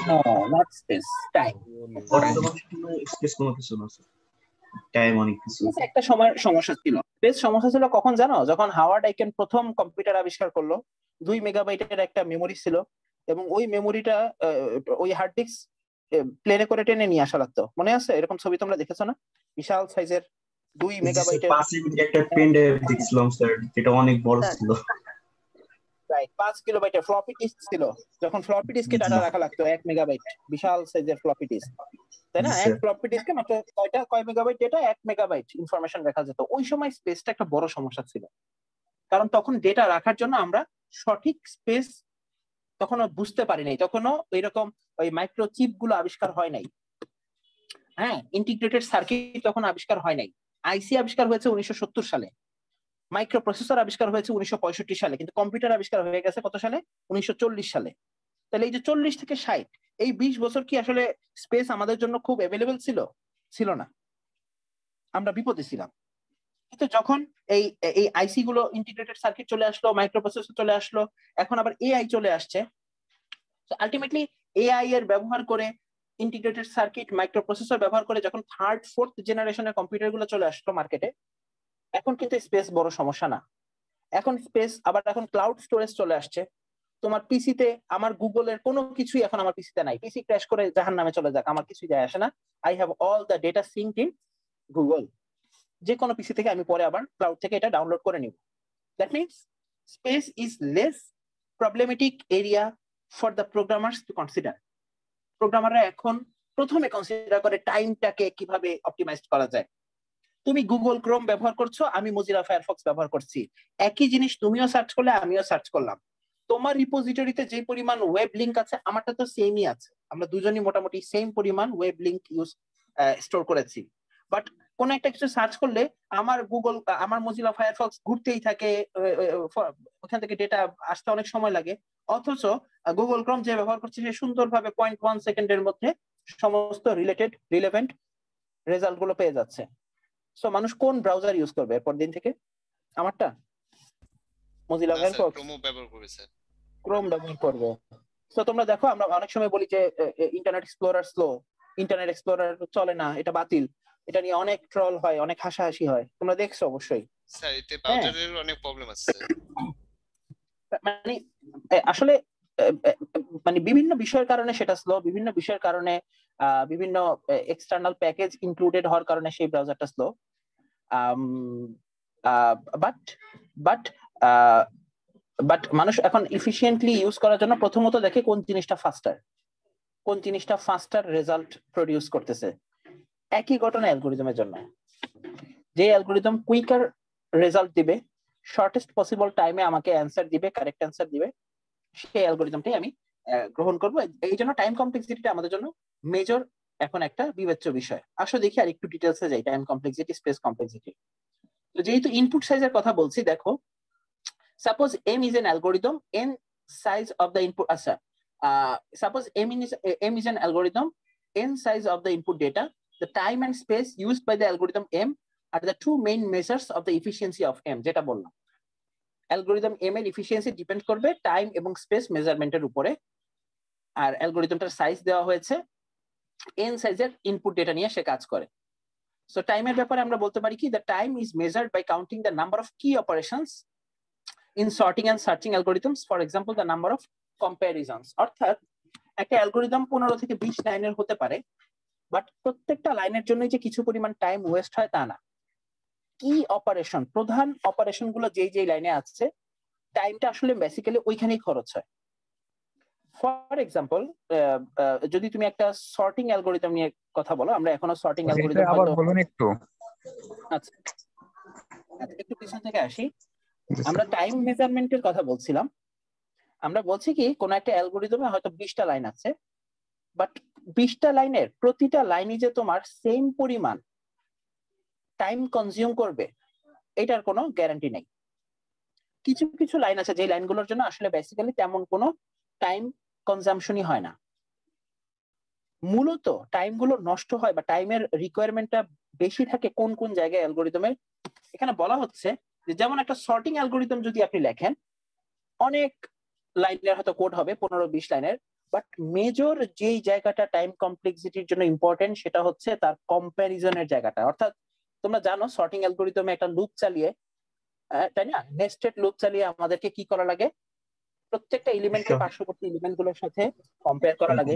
No, not space, time. বর্তমান সময়ে স্পেস কোনো কিছু না স্যার, টাইম অনেক কিছু। একটা সময় সমস্যা ছিল, স্পেস সমস্যা ছিল কখন জানো? যখন হাওয়ার্ড আইকেন প্রথম কম্পিউটার আবিষ্কার করলো। 2 মেগাবাইটের একটা মেমোরি ছিল এবং ওই মেমোরিটা ওই হার্ড ডিস্ক প্লেনে করে টেনে নিয়ে আসা লাগতো। মনে আছে? এরকম ছবি তোমরা দেখেছো না? বিশাল সাইজের 2 মেগাবাইটের 5 মিনিট একটা পেন ড্রাইভ দেখছিলাম স্যার, যেটা অনেক বড় ছিল। রাইট, 5 কিলোবাইটের ফ্লপি ডিস্ক ছিল। যখন ফ্লপি ডিস্কে ডাটা রাখা লাগতো 1 মেগাবাইট, বিশাল সাইজের ফ্লপি ডিস্ক, তাই না? এক ফ্লপি ডিস্কে মাত্র কয় মেগাবাইট ডেটা? 1 মেগাবাইট ইনফরমেশন রাখা যেত। ওই সময় স্পেসটা একটা বড় সমস্যা ছিল, কারণ তখন ডেটা রাখার জন্য আমরা সঠিক স্পেস তখনও বুঝতে পারি নাই। তখনও এরকম ওই মাইক্রোচিপ গুলো আবিষ্কার হয় নাই, হ্যাঁ, ইন্টিগ্রেটেড সার্কিট তখন আবিষ্কার হয় নাই। আইসি আবিষ্কার হয়েছে 1970 সালে, মাইক্রো প্রসেসর আবিষ্কার হয়েছে 1965 সালে, কিন্তু কম্পিউটার আবিষ্কার হয়ে গেছে কত সালে? 1940 সালে। তাহলে এই যে 40 থেকে 60, এই 20 বছর কি আসলে স্পেস আমাদের জন্য খুব অ্যাভেলেবল ছিল? ছিল না, আমরা বিপদে ছিলাম। কিন্তু যখন এই এই আইসি গুলো, ইন্টিগ্রেটেড সার্কিট চলে আসলো, মাইক্রো প্রসেসর চলে আসলো, এখন আবার এআই চলে আসছে। তো আলটিমেটলি এআই এর ব্যবহার করে, ইন্টিগ্রেটেড সার্কিট, মাইক্রো প্রসেসর ব্যবহার করে যখন 3rd 4th জেনারেশনের কম্পিউটার গুলো চলে আসলো মার্কেটে, এখন কিন্তু স্পেস বড় সমস্যা না। এখন স্পেস আবার, এখন ক্লাউড স্টোরেজ চলে আসছে। তোমার পিসিতে, আমার গুগলের কোনো কিছুই এখন আমার পিসিতে নাই। পিসি ক্র্যাশ করে জাহান্নামে চলে যাক, আমার কিছুই যায় আসে না। I have all the data synced in Google. যে কোনো পিসি থেকে আমি পরে আবার ক্লাউড থেকে এটা ডাউনলোড করে নিব। That means space is less problematic area for the programmers to consider. প্রোগ্রামাররা এখন প্রথমে কনসিডার করে টাইমটাকে কিভাবে অপটিমাইজ করা যায়। তুমি গুগল ক্রোম ব্যবহার করছো, আমি মজিলা ফায়ারফক্স ব্যবহার করছি, একই জিনিস তুমিও সার্চ করলে আমিও সার্চ করলাম। তোমার রিপোজিটরিতে যে পরিমাণ ওয়েব লিংক আছে, আমারটা তো সেমই আছে, আমরা দুজনই মোটামুটি সেম পরিমাণ ওয়েব লিংক স্টোর করেছি। বাট কোন একটা কিছু সার্চ করলে আমার আমার মজিলা ফায়ারফক্স ঘুরতেই থাকে, ওখান থেকে ডেটা আসতে অনেক সময় লাগে। অথচ গুগল ক্রোম যে ব্যবহার করছে, সে সুন্দরভাবে 0.1 সেকেন্ডের মধ্যে সমস্ত রিলেভেন্ট রেজাল্ট গুলো পেয়ে যাচ্ছে। সো মানুষ কোন ব্রাউজার ইউজ করবে এরপর দিন থেকে? আমারটা মজিলা ফায়ারফক্স, ক্রোম ব্যবহার করবে। তো তোমরা দেখো, আমরা অনেক সময় বলি যে internet explorer slow, internet explorer চলে না, এটা বাতিল। এটা নিয়ে অনেক ট্রল হয়, অনেক হাসাহাসি হয়, তোমরা দেখছো অবশ্যই। স্যার এতে ব্রাউজারের অনেক প্রবলেম আছে। মানে আসলে মানে বিভিন্ন বিষয়ের কারণে সেটা স্লো, বিভিন্ন বিষয়ের কারণে বিভিন্ন এক্সটার্নাল প্যাকেজ ইনক্লুডেড হওয়ার কারণে সেই ব্রাউজারটা স্লো। বাট মানুষ এখন ইফিশিয়েন্টলি ইউজ করার জন্য প্রথমত দেখে কোন জিনিসটা ফাস্টার রেজাল্ট প্রডিউস করতেছে। একই ঘটনা অ্যালগোরিদমের জন্য, যে অ্যালগোরিদম কুইকার রেজাল্ট দিবে, শর্টেস্ট পসিবল টাইমে আমাকে অ্যান্সার দিবে, কারেক্ট অ্যান্সার দিবে, সেই অ্যালগোরিদমটাই আমি গ্রহণ করব। এই জন্য টাইম কমপ্লেক্সিটিটা আমাদের জন্য মেজর এখন একটা বিবেচ্য বিষয়। আসো দেখি আর একটু ডিটেলসে যাই, টাইম কমপ্লেক্সিটি, স্পেস কমপ্লেক্সিটি। তো যেহেতু ইনপুট সাইজের কথা বলছি, দেখো, suppose m is an algorithm, n size of the input, suppose m is an algorithm, n size of the input data, the time and space used by the algorithm m are the two main measures of the efficiency of m. যেটা বললাম, algorithm m এর efficiency depend করবে time এবং space মেজারমেন্টের উপরে। আর অ্যালগোরিদমটার size দেওয়া হয়েছে, n সাইজের input data নিয়ে সে কাজ করে। সো টাইমের ব্যাপারে আমরা বলতে পারি কি, the time is measured by counting the number of key operations in sorting and searching algorithms, for example the number of comparisons. অর্থাৎ একটা অ্যালগোরিদম 15 থেকে 20 লাইনের হতে পারে, বাট প্রত্যেকটা লাইনের জন্য যে কিছু পরিমাণ টাইম ওয়েস্ট হয় তা না। কি অপারেশন, প্রধান অপারেশন গুলো যেই লাইনে আছে, টাইমটা আসলে বেসিক্যালি ওইখানেই খরচ হয়। ফর এক্সাম্পল যদি তুমি একটা সর্টিং অ্যালগোরিদম নিয়ে কথা বলো, আমরা এখনো সর্টিং অ্যালগোরিদম আবার হয়তো বলুন একটু। আচ্ছা একটু পিছন থেকে আসি। আমরা টাইম মেজারমেন্টের কথা বলছিলাম। আমরা বলছি কি কোন একটা অ্যালগোরিদমে হয়তো 20টা লাইন আছে, বাট 20টা লাইনের প্রতিটা লাইনই যে তোমার সেম পরিমাণ টাইম কনজিউম করবে এটার কোনো গ্যারান্টি নেই। কিছু কিছু লাইন আছে যে লাইনগুলোর জন্য আসলে বেসিক্যালি তেমন কোনো টাইম কনজাম্পশনই হয় না। মূলত টাইমগুলো নষ্ট হয় বা টাইমের রিকোয়ারমেন্টটা বেশি থাকে কোন কোন জায়গায় অ্যালগোরিদমের। এখানে বলা হচ্ছে যে যেমন একটা সর্টিং অ্যালগোরিদম যদি আপনি লেখেন, অনেক লাইনের হয়তো কোড হবে 15-20 লাইনের, বাট মেজর যেই জায়গাটা টাইম কমপ্লেক্সিটির জন্য ইম্পর্টেন্ট সেটা হচ্ছে তার কম্প্যারিজনের জায়গাটা। অর্থাৎ তোমরা জানো সর্টিং অ্যালগোরিদমে একটা লুপ চালিয়ে, তাই না, নেস্টেড লুপ চালিয়ে আমাদেরকে কি করা লাগে, প্রত্যেকটা এলিমেন্টকে পার্শ্ববর্তী এলিমেন্ট গুলোর সাথে কম্পেয়ার করা লাগে,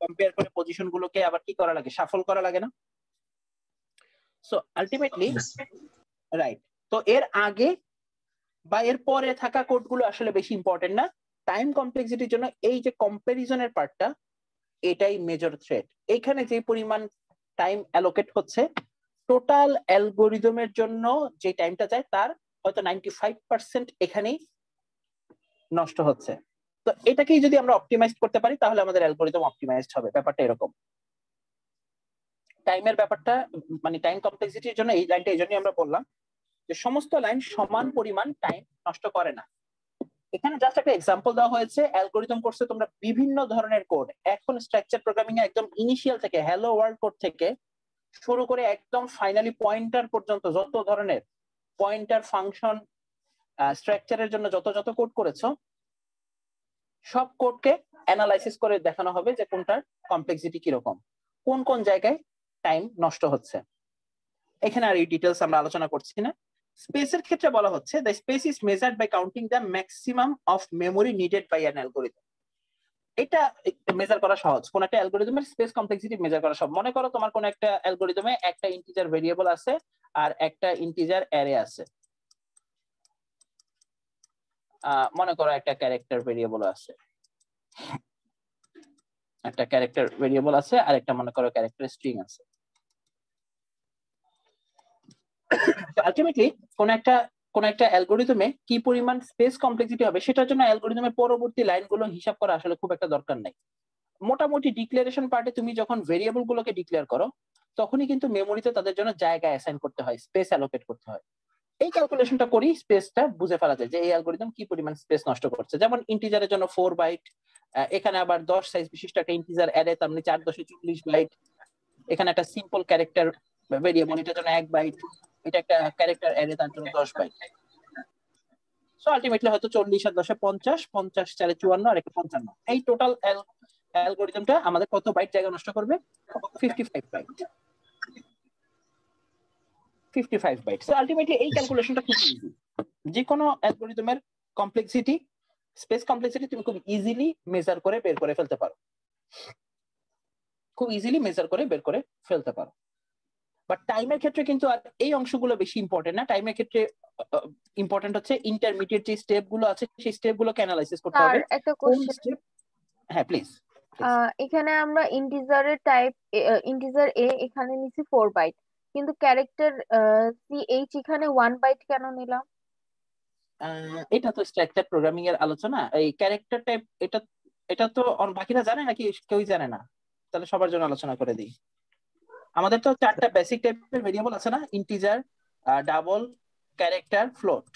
কম্পেয়ার করে পজিশন গুলোকে আবার কি করা লাগে, শাফল করা লাগে না? সো আলটিমেটলি রাইট, তো এর আগে বা এর পরে থাকা কোডগুলো আসলে বেশি ইম্পর্টেন্ট না। টাইম কমপ্লেক্সিটির জন্য এই যে কম্প্যারিজনের পার্টটা, এটাই মেজর থ্রেট। এখানে যে পরিমাণ টাইম অ্যালোকেট হচ্ছে টোটাল অ্যালগোরিদমের জন্য, যে টাইমটা যায় তার হয়তো 95% এখানেই নষ্ট হচ্ছে। তো এটাকেই যদি আমরা অপটিমাইজ করতে পারি তাহলে আমাদের অ্যালগোরিদম অপটিমাইজড হবে। ব্যাপারটা এরকম। টাইমের ব্যাপারটা মানে টাইম কমপ্লেক্সিটির জন্য এই লাইনটা এই জন্যই আমরা বললাম যে সমস্ত লাইন সমান পরিমাণ টাইম নষ্ট করে না। এখানে জাস্ট একটা এক্সাম্পল দেওয়া হয়েছে। অ্যালগোরিদম কোর্সে তোমরা বিভিন্ন ধরনের কোড, এখন স্ট্রাকচার প্রোগ্রামিং এ একদম ইনিশিয়াল থেকে হ্যালো ওয়ার্ল্ড কোড থেকে শুরু করে একদম ফাইনালি পয়েন্টার পর্যন্ত যত ধরনের পয়েন্টার ফাংশন স্ট্রাকচারের জন্য যত যত কোড করেছো, সব কোডকে অ্যানালাইসিস করে দেখানো হবে যে কোনটার কমপ্লেক্সিটি কিরকম, কোন কোন জায়গায় টাইম নষ্ট হচ্ছে। এখানে আর এই ডিটেলস আমরা আলোচনা করছি না। স্পেসের ক্ষেত্রে বলা হচ্ছে the space is measured by counting the maximum of memory needed by an algorithm. এটা মেজার করা সহজ, কোন একটা অ্যালগোরিদমের স্পেস কমপ্লেক্সিটি মেজার করা সহজ। মনে করো তোমার কোন একটা অ্যালগোরিদমে একটা ইন্টিজার ভেরিয়েবল আছে আর একটা ইন্টিজার অ্যারে আছে। মনে করো একটা ক্যারেক্টার ভেরিয়েবল আছে, একটা ক্যারেক্টার ভেরিয়েবল আছে আর একটা মনে করো ক্যারেক্টার স্ট্রিং আছে। আলটিমেটলি কোন একটা অ্যালগোরিদমে কি পরিমাণ স্পেস কমপ্লেক্সিটি হবে সেটার জন্য অ্যালগোরিদমের পরবর্তী লাইনগুলো হিসাব করা আসলে খুব একটা দরকার নাই। মোটামুটি ডিক্লারেশন পার্টে তুমি যখন ভেরিয়েবল গুলোকে ডিক্লেয়ার করো তখনই কিন্তু মেমোরিতে তাদের জন্য জায়গা অ্যাসাইন করতে হয়, স্পেস অ্যালোকেট করতে হয়। এই ক্যালকুলেশনটা করি স্পেসটা বুঝে ফেলা যায় যে এই অ্যালগোরিদম কি পরিমাণ স্পেস নষ্ট করছে। যেমন ইন্টিজারের জন্য 4 বাইট, এখানে আবার 10 সাইজ বিশিষ্ট একটা ইন্টিজার অ্যারে, তার মানে 4/40 বাইট। এখানে একটা সিম্পল ক্যারেক্টার ভেরিয়েবল, এটার জন্য 1 বাইট। এটা একটা ক্যারেক্টার অ্যারে, তার জন্য 10 বাইট। সো আলটিমেটলি হয়তো 40 আর 10 50, 50 4 54 আর 55। এই টোটাল অ্যালগোরিদমটা আমাদের কত বাইট জায়গা নষ্ট করবে? 55 বাইট। 55 বাইট। সো আলটিমেটলি এই ক্যালকুলেশনটা খুব ইজি। যে কোনো অ্যালগোরিদমের কমপ্লেক্সিটি, স্পেস কমপ্লেক্সিটি তুমি খুব ইজিলি মেজার করে বের করে ফেলতে পারো, খুব ইজিলি মেজার করে বের করে ফেলতে পারো। বাট টাইমের ক্ষেত্রে কিন্তু আর এই অংশগুলো বেশি ইম্পর্টেন্ট না। টাইমের ক্ষেত্রে ইম্পর্টেন্ট হচ্ছে ইন্টারমিডিয়েট যে স্টেপ গুলো আছে সেই স্টেপ গুলোকে অ্যানালাইসিস করতে হবে। একটা কোশ্চেন। হ্যাঁ প্লিজ। এখানে আমরা ইন্টিজারের টাইপ ইন্টিজার এ এখানে নিছি 4 বাইট, কিন্তু ক্যারেক্টার সিএইচ এখানে 1 বাইট কেন নিলাম? এটা তো স্ট্রাকচার প্রোগ্রামিং এর আলোচনা। এই ক্যারেক্টার টাইপ এটা তো বাকিরা জানে নাকি কেউই জানে না? তাহলে সবার জন্য আলোচনা করে দিই। আমাদের তো 4টা বেসিক টাইপের ভেরিয়েবল আছে না, ইন্টিজার, ডাবল, ক্যারেক্টার, ফ্লোট,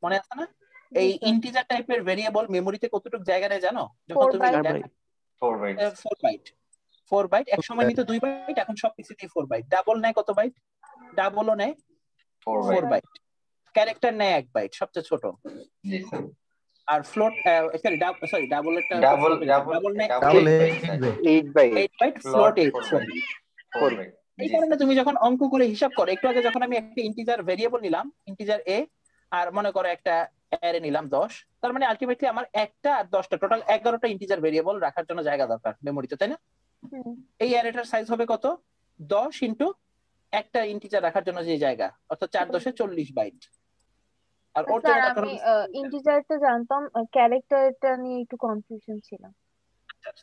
মনে আছে না? এই ইন্টিজার টাইপের ভেরিয়েবল মেমোরিতে কতটুকু জায়গা নেয় জানো? যখন তুমি 4 বাইট 4 বাইট, এক সময় নিতে 2 বাইট, এখন সব পিসিতেই 4 বাইট। ডাবল নেয় কত বাইট? ডাবলও নেয় 4 বাইট। ক্যারেক্টার নেয় 1 বাইট, সবচেয়ে ছোট। আর ফ্লোট ডাবল নেয় 8 বাইট, ফ্লোট 4 বাইট। এই কারণে তুমি যখন অঙ্ক করে হিসাব করো, একটু আগে যখন আমি একটা ইন্টিজার ভেরিয়েবল নিলাম, ইন্টিজার এ, আর মনে করো একটা অ্যারে নিলাম 10, তার মানে আলটিমেটলি আমার একটা আর 10টা টোটাল 11টা ইন্টিজার ভেরিয়েবল রাখার জন্য জায়গা দরকার মেমোরিতে, তাই না? এই অ্যারেটার সাইজ হবে কত? 10 ইনটু একটা ইন্টিজার রাখার জন্য যে জায়গা, অর্থাৎ 4/10 40 বাইট। আর ওর স্যার জন্য দরকার আমি হবে ইন্টিজারটা জানতাম, ক্যারেক্টারটা নিয়ে একটু কনফিউশন ছিল।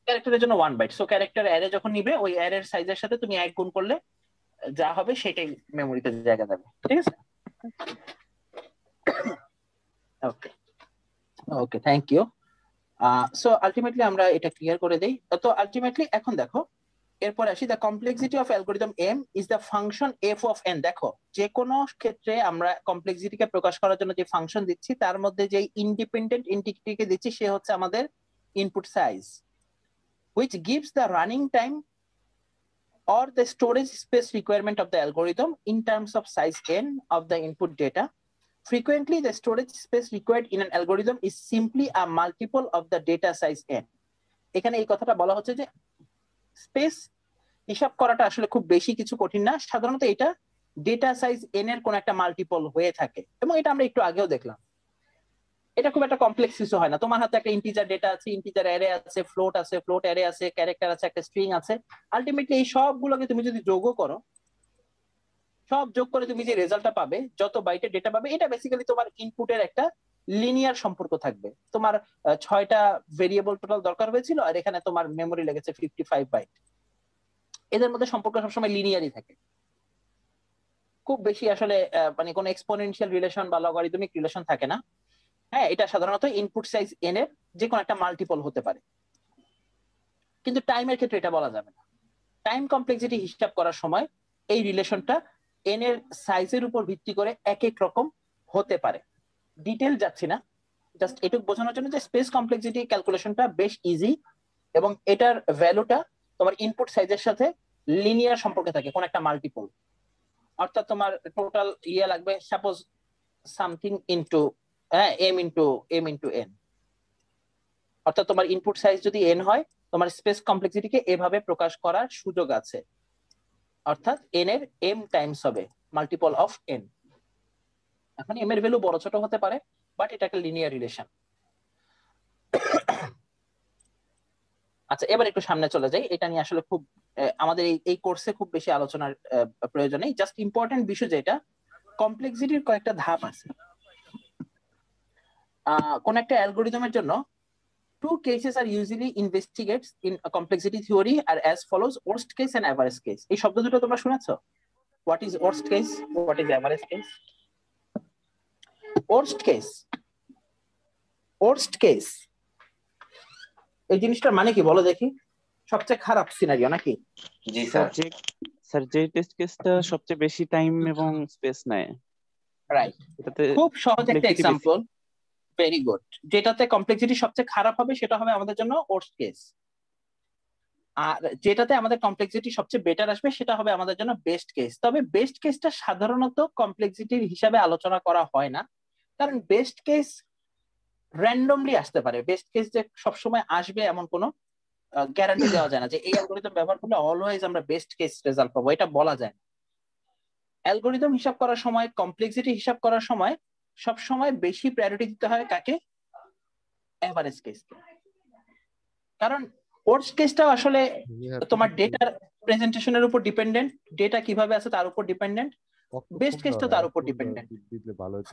ক্যারেক্টারের জন্য 1 বাইট। সো ক্যারেক্টার অ্যারে যখন নিবে ওই অ্যারের সাইজের সাথে তুমি 1 গুণ করলে যা হবে সেটাই মেমোরিতে জায়গা যাবে, ঠিক আছে? ওকে ওকে, থ্যাংক ইউ। সো আলটিমেটলি আমরা এটা ক্লিয়ার করে দেই। তো আলটিমেটলি এখন দেখো, এরপর আসি, the complexity of algorithm M is the function f of n. দেখো যে কোনো ক্ষেত্রে আমরা কমপ্লেক্সিটিকে প্রকাশ করার জন্য যে ফাংশন দিচ্ছি তার মধ্যে যে ইন্ডিপেন্ডেন্ট এন্টিটিকে দিচ্ছি সে হচ্ছে আমাদের input size, which gives the running time or the storage space requirement of the algorithm in terms of size n of the input data. Frequently, the storage space required in an algorithm is simply a multiple of the data size n. এখানে এই কথাটা বলা হচ্ছে যে space হিসাব করাটা আসলে খুব বেশি কিছু কঠিন না, সাধারণত এটা ডেটা সাইজ n এর কোন একটা মাল্টিপল হয়ে থাকে, এবং এটা আমরা একটু আগেও দেখলাম। এটা খুব একটা কমপ্লেক্স কিছু হয় না। তোমার হাতে একটা ইন্টিজার ডেটা আছে, ইন্টিজার অ্যারে আছে, ফ্লোট অ্যারে আছে, ক্যারেক্টার আছে, একটা স্ট্রিং আছে। আলটিমেটলি এই সবগুলোকে তুমি যদি যোগও করো, সব যোগ করে তুমি যে রেজাল্টটা পাবে, যত বাইটের ডেটা পাবে, এটা বেসিক্যালি তোমার ইনপুটের একটা লিনিয়ার সম্পর্ক থাকবে। তোমার 6টা ভেরিয়েবল টোটাল দরকার হয়েছিল, আর এখানে তোমার মেমোরি লেগেছে 55 বাইট। এদের মধ্যে সম্পর্ক সবসময় লিনিয়ারই থাকে, খুব বেশি আসলে মানে কোনো এক্সপোনেনশিয়াল রিলেশন বা লগারিদমিক রিলেশন থাকে না। হ্যাঁ, এটা সাধারণত ইনপুট সাইজ n এর যে কোনো একটা মাল্টিপল হতে পারে, কিন্তু টাইমের ক্ষেত্রে এটা বলা যাবে না। টাইম কমপ্লেক্সিটি হিসাব করার সময় এই রিলেশনটা n এর সাইজের উপর ভিত্তি করে এক এক রকম হতে পারে। ডিটেল যাচ্ছি না, জাস্ট এটুকু বোঝানোর জন্য যে স্পেস কমপ্লেক্সিটি ক্যালকুলেশনটা বেশ ইজি, এবং এটার ভ্যালুটা তোমার ইনপুট সাইজের সাথে লিনিয়ার সম্পর্কে থাকে, কোন একটা মাল্টিপল। অর্থাৎ তোমার টোটাল লাগবে suppose something into m into n, অর্থাৎ তোমার ইনপুট সাইজ যদি n হয়, তোমার স্পেস কমপ্লেক্সিটিকে এভাবে প্রকাশ করার সুযোগ আছে, অর্থাৎ n এর m টাইমস হবে মাল্টিপল অফ n। এখন m এর ভ্যালু বড় ছোট হতে পারে, বাট এটা একটা লিনিয়ার রিলেশন। আচ্ছা, এবার একটু সামনে চলে যাই। এটা নিয়ে আসলে খুব আমাদের এই কোর্সে খুব বেশি আলোচনার প্রয়োজন নেই। জাস্ট ইম্পর্টেন্ট বিষয় যেটা, কমপ্লেক্সিটির কয়েকটা ধাপ আছে। কোন একটা অ্যালগোরিদমের জন্য two cases are usually investigated in a complexity theory are as follows: worst case and average case. এই শব্দ দুটো তোমরা শুনেছো? What is worst case? What is average case? Worst case. Worst case. এই জিনিসটার মানে কি বলো দেখি? সবচেয়ে খারাপ সিনারিও নাকি? জি স্যার। স্যার যে টেস্ট কেসটা সবচেয়ে বেশি টাইম এবং স্পেস নেয়। রাইট। খুব সহজ একটা এক্সাম্পল। Very good. যেটাতে কমপ্লেক্সিটি সবচেয়ে খারাপ হবে সেটা হবে আমাদের জন্য ওয়ার্স্ট কেস, আর যেটাতে আমাদের কমপ্লেক্সিটি সবচেয়ে বেটার আসবে সেটা হবে আমাদের জন্য বেস্ট কেস। তবে বেস্ট কেসটা সাধারণত কমপ্লেক্সিটির হিসাবে আলোচনা করা হয় না, কারণ বেস্ট কেস র্যান্ডমলি আসতে পারে। বেস্ট কেস যে সবসময় আসবে এমন কোনো গ্যারান্টি দেওয়া যায় না যে এই অ্যালগোরিদম ব্যবহার করলে অলওয়েজ আমরা বেস্ট কেস রেজাল্ট পাবো, এটা বলা যায় না। অ্যালগোরিদম হিসাব করার সময়, কমপ্লেক্সিটি হিসাব করার সময় সব সময় বেশি প্রায়োরিটি দিতে হয় কাকে? এভারেজ কেসকে। কারণ ওয়ার্স্ট কেসটা আসলে তোমার ডেটার প্রেজেন্টেশনের উপর ডিপেন্ডেন্ট, ডেটা কিভাবে আছে তার উপর ডিপেন্ডেন্ট, বেস্ট কেসটা তার উপর ডিপেন্ডেন্ট।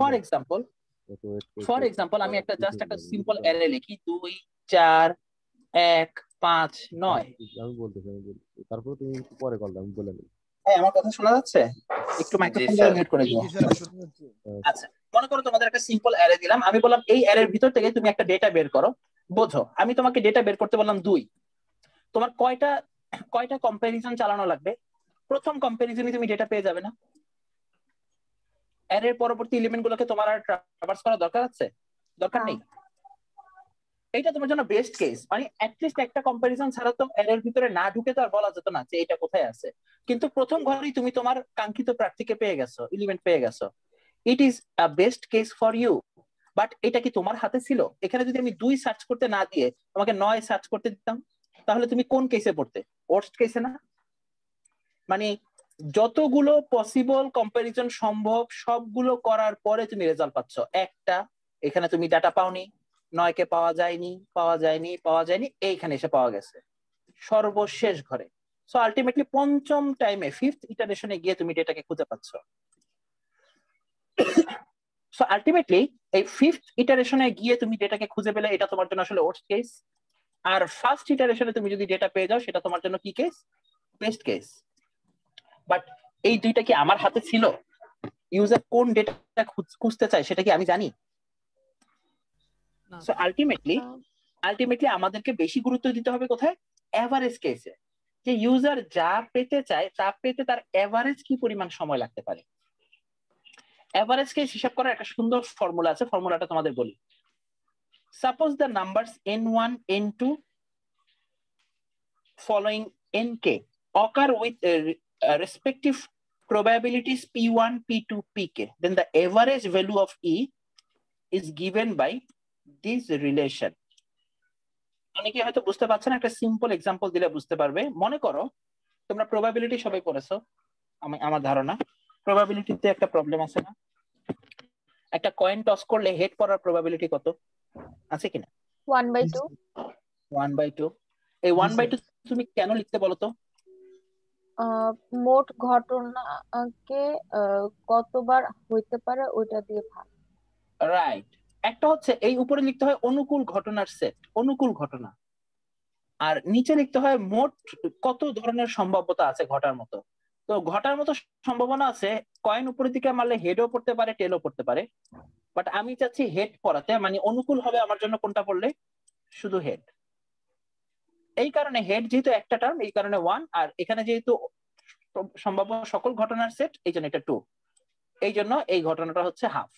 ফর এক্সাম্পল আমি জাস্ট একটা সিম্পল অ্যারে লিখি 2 4 1 5 9। আমি বলতেছি তারপর তুমি পরে কল দাও, আমি বলে নেব। আমার কথা শোনা যাচ্ছে? একটু মাইক্রোফোনটা মিউট করে দিও। আচ্ছা, মনে করো তোমাদের একটা সিম্পল অ্যারে দিলাম, আমি বললাম এই অ্যারের ভিতর থেকে তুমি একটা ডেটা বের করো। বোঝো, আমি তোমাকে ডেটা বের করতে বললাম 2। তোমার কয়টা কম্পারিজন চালানো লাগবে? প্রথম কম্পারিজনে তুমি ডেটা পেয়ে যাবে না। অ্যারের পরবর্তী এলিমেন্ট গুলোকে তোমার আর ট্রাভার্স করা দরকার আছে? দরকার নেই। এইটা তোমার জন্য বেস্ট কেস, মানে অ্যাটলিস্ট একটা কম্পারিজন ছাড়া তো অ্যারের ভিতরে না ঢুকে তো আর বলা যেত না যে এটা কোথায় আছে। কিন্তু প্রথম ঘরেই তুমি তোমার কাঙ্ক্ষিত প্রার্থীকে পেয়ে গেছো, এলিমেন্ট পেয়ে গেছো। It is a best case for you. But এটা কি তোমার হাতে ছিল? এখানে যদি আমি 2 সার্চ করতে না দিয়ে তোমাকে 9 সার্চ করতে দিতাম, তাহলে তুমি কোন কেসে পড়তে? ওয়ার্স্ট কেসে না? মানে যতগুলো পসিবল কম্পারিজন সম্ভব সবগুলো করার পরে তুমি রেজাল্ট পাচ্ছ একটা, এখানে তুমি ডাটা পাওনি, 9 কে পাওয়া যায়নি, এইখানে এসে পাওয়া গেছে সর্বশেষ ঘরে। সো আলটিমেটলি পঞ্চম টাইমে, 5th ইটারেশনে গিয়ে তুমি ডেটাকে খুঁজে পাচ্ছ। সো আলটিমেটলি এই ফিফথ ইটারেশনে গিয়ে তুমি ডেটাকে খুঁজে পেলে এটা তোমার জন্য আসলে ওয়ার্স্ট কেস, আর ফার্স্ট ইটারেশনে তুমি যদি ডেটা পেয়ে যাও সেটা তোমার জন্য কি কেস? Best case. বাট এই দুইটা কি আমার হাতে ছিল? ইউজার কোন ডেটা খুঁজতে চায় সেটা কি আমি জানি? সো আলটিমেটলি আমাদেরকে বেশি গুরুত্ব দিতে হবে কোথায়? এভারেজ কেসে, যে ইউজার যা পেতে চায় তা পেতে তার এভারেজ কি পরিমাণ সময় লাগতে পারে। এভারেজ কেস হিসাব করার একটা সুন্দর ফর্মুলা আছে, ফর্মুলাটা তোমাদের বলি। Suppose the numbers n1 n2 following nk occur with respective probabilities p1 p2 pk, then the average value of e is given by this relation. অনেকে হয়তো বুঝতে পারছেন, একটা সিম্পল এক্সাম্পল দিলে বুঝতে পারবে। মনে করো তোমরা প্রবাবিলিটি সবাই পড়েছো, আমার ধারণা প্রবাবিলিটিতে একটা প্রবলেম আছে না? একটা কয়েন টস করলে হেড পড়ার প্রবাবিলিটি কত আছে কিনা? 1/2। 1/2। এই 1/2 তুমি কেন লিখতে বলো তো? মোট ঘটনাকে কতবার হইতে পারে ওইটা দিয়ে ভাগ। রাইট। একটা হচ্ছে এই উপরে লিখতে হয় অনুকূল ঘটনার সেট, অনুকূল ঘটনা, আর নিচে লিখতে হয় মোট কত ধরনের সম্ভাব্যতা আছে ঘটার মতো। তো ঘটার মতো সম্ভাবনা আছে, কয়েন উপরের দিকে মারলে হেডও পড়তে পারে টেলও পড়তে পারে, বাট আমি চাচ্ছি হেড পড়াতে, মানে অনুকূল হবে আমার জন্য কোনটা পড়লে? শুধু হেড। এই কারণে হেড যেহেতু একটা টার্ম, এই কারণে 1, আর এখানে যেহেতু সম্ভাব্য সকল ঘটনার সেট এই জন্য এটা 2, এই জন্য এই ঘটনাটা হচ্ছে হাফ।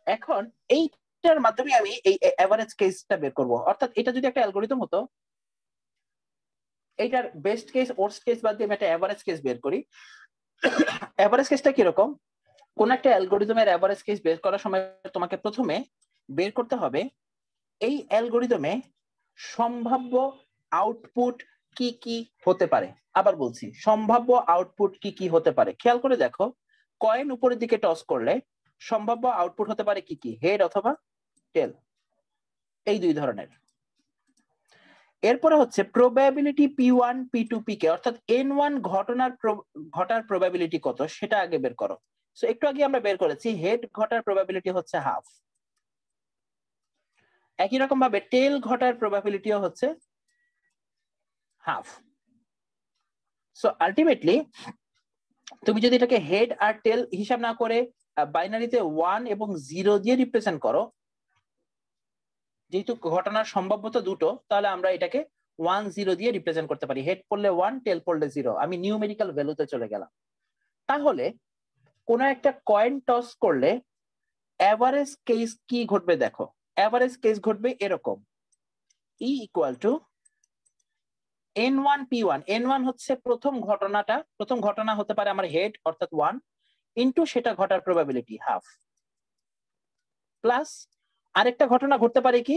এখন এইটার মাধ্যমে আমি এই এভারেজ কেসটা বের করব। অর্থাৎ এটা যদি একটা অ্যালগরিদম হতো, এইটার বেস্ট কেস ওয়ার্স্ট কেস বাদ দিয়ে আমি একটা এভারেজ কেস বের করি। এভারেজ কেসটা কিরকম? কোন একটা অ্যালগরিদমের এভারেজ কেস বের করার সময় তোমাকে প্রথমে বের করতে হবে এই অ্যালগরিদমে সম্ভাব্য আউটপুট কি কি হতে পারে। আবার বলছি, সম্ভাব্য আউটপুট কি কি হতে পারে। খেয়াল করে দেখো, কয়েন উপরের দিকে টস করলে সম্ভাব্য আউটপুট হতে পারে কি কি? হেড অথবা টেল, এই দুই ধরনের। এরপরে হচ্ছে প্রবাবিলিটি p1 p2 pk, অর্থাৎ n1 ঘটার প্রবাবিলিটি কত সেটা আগে বের করো। সো একটু আগে আমরা বের করেছি হেড ঘটার প্রবাবিলিটি হচ্ছে হাফ। একই রকম ভাবে টেল ঘটার প্রবাবিলিটিও হচ্ছে হাফ। সো আলটিমেটলি তুমি যদি এটাকে হেড আর টেল হিসাব না করে বাইনারিতে 1 এবং 0 দিয়ে রিপ্রেজেন্ট করো, যেহেতু ঘটনার সম্ভাব্যতা দুটো, তাহলে আমরা এটাকে 1 0 দিয়ে রিপ্রেজেন্ট করতে পারি। হেড পড়লে 1, টেল পড়লে 0। আমি নিউমেরিক্যাল ভ্যালুতে চলে গেলাম। তাহলে কোন একটা কয়েন টস করলে এভারেজ কেস কি ঘটবে দেখো। এভারেজ কেস ঘটবে এরকম, E = n1 p1। n1 হচ্ছে প্রথম ঘটনা হতে পারে আমার হেড অর্থাৎ 1 ইনটু সেটা ঘটার প্রবাবিলিটি হাফ, প্লাস আরেকটা ঘটনা ঘটতে পারে কি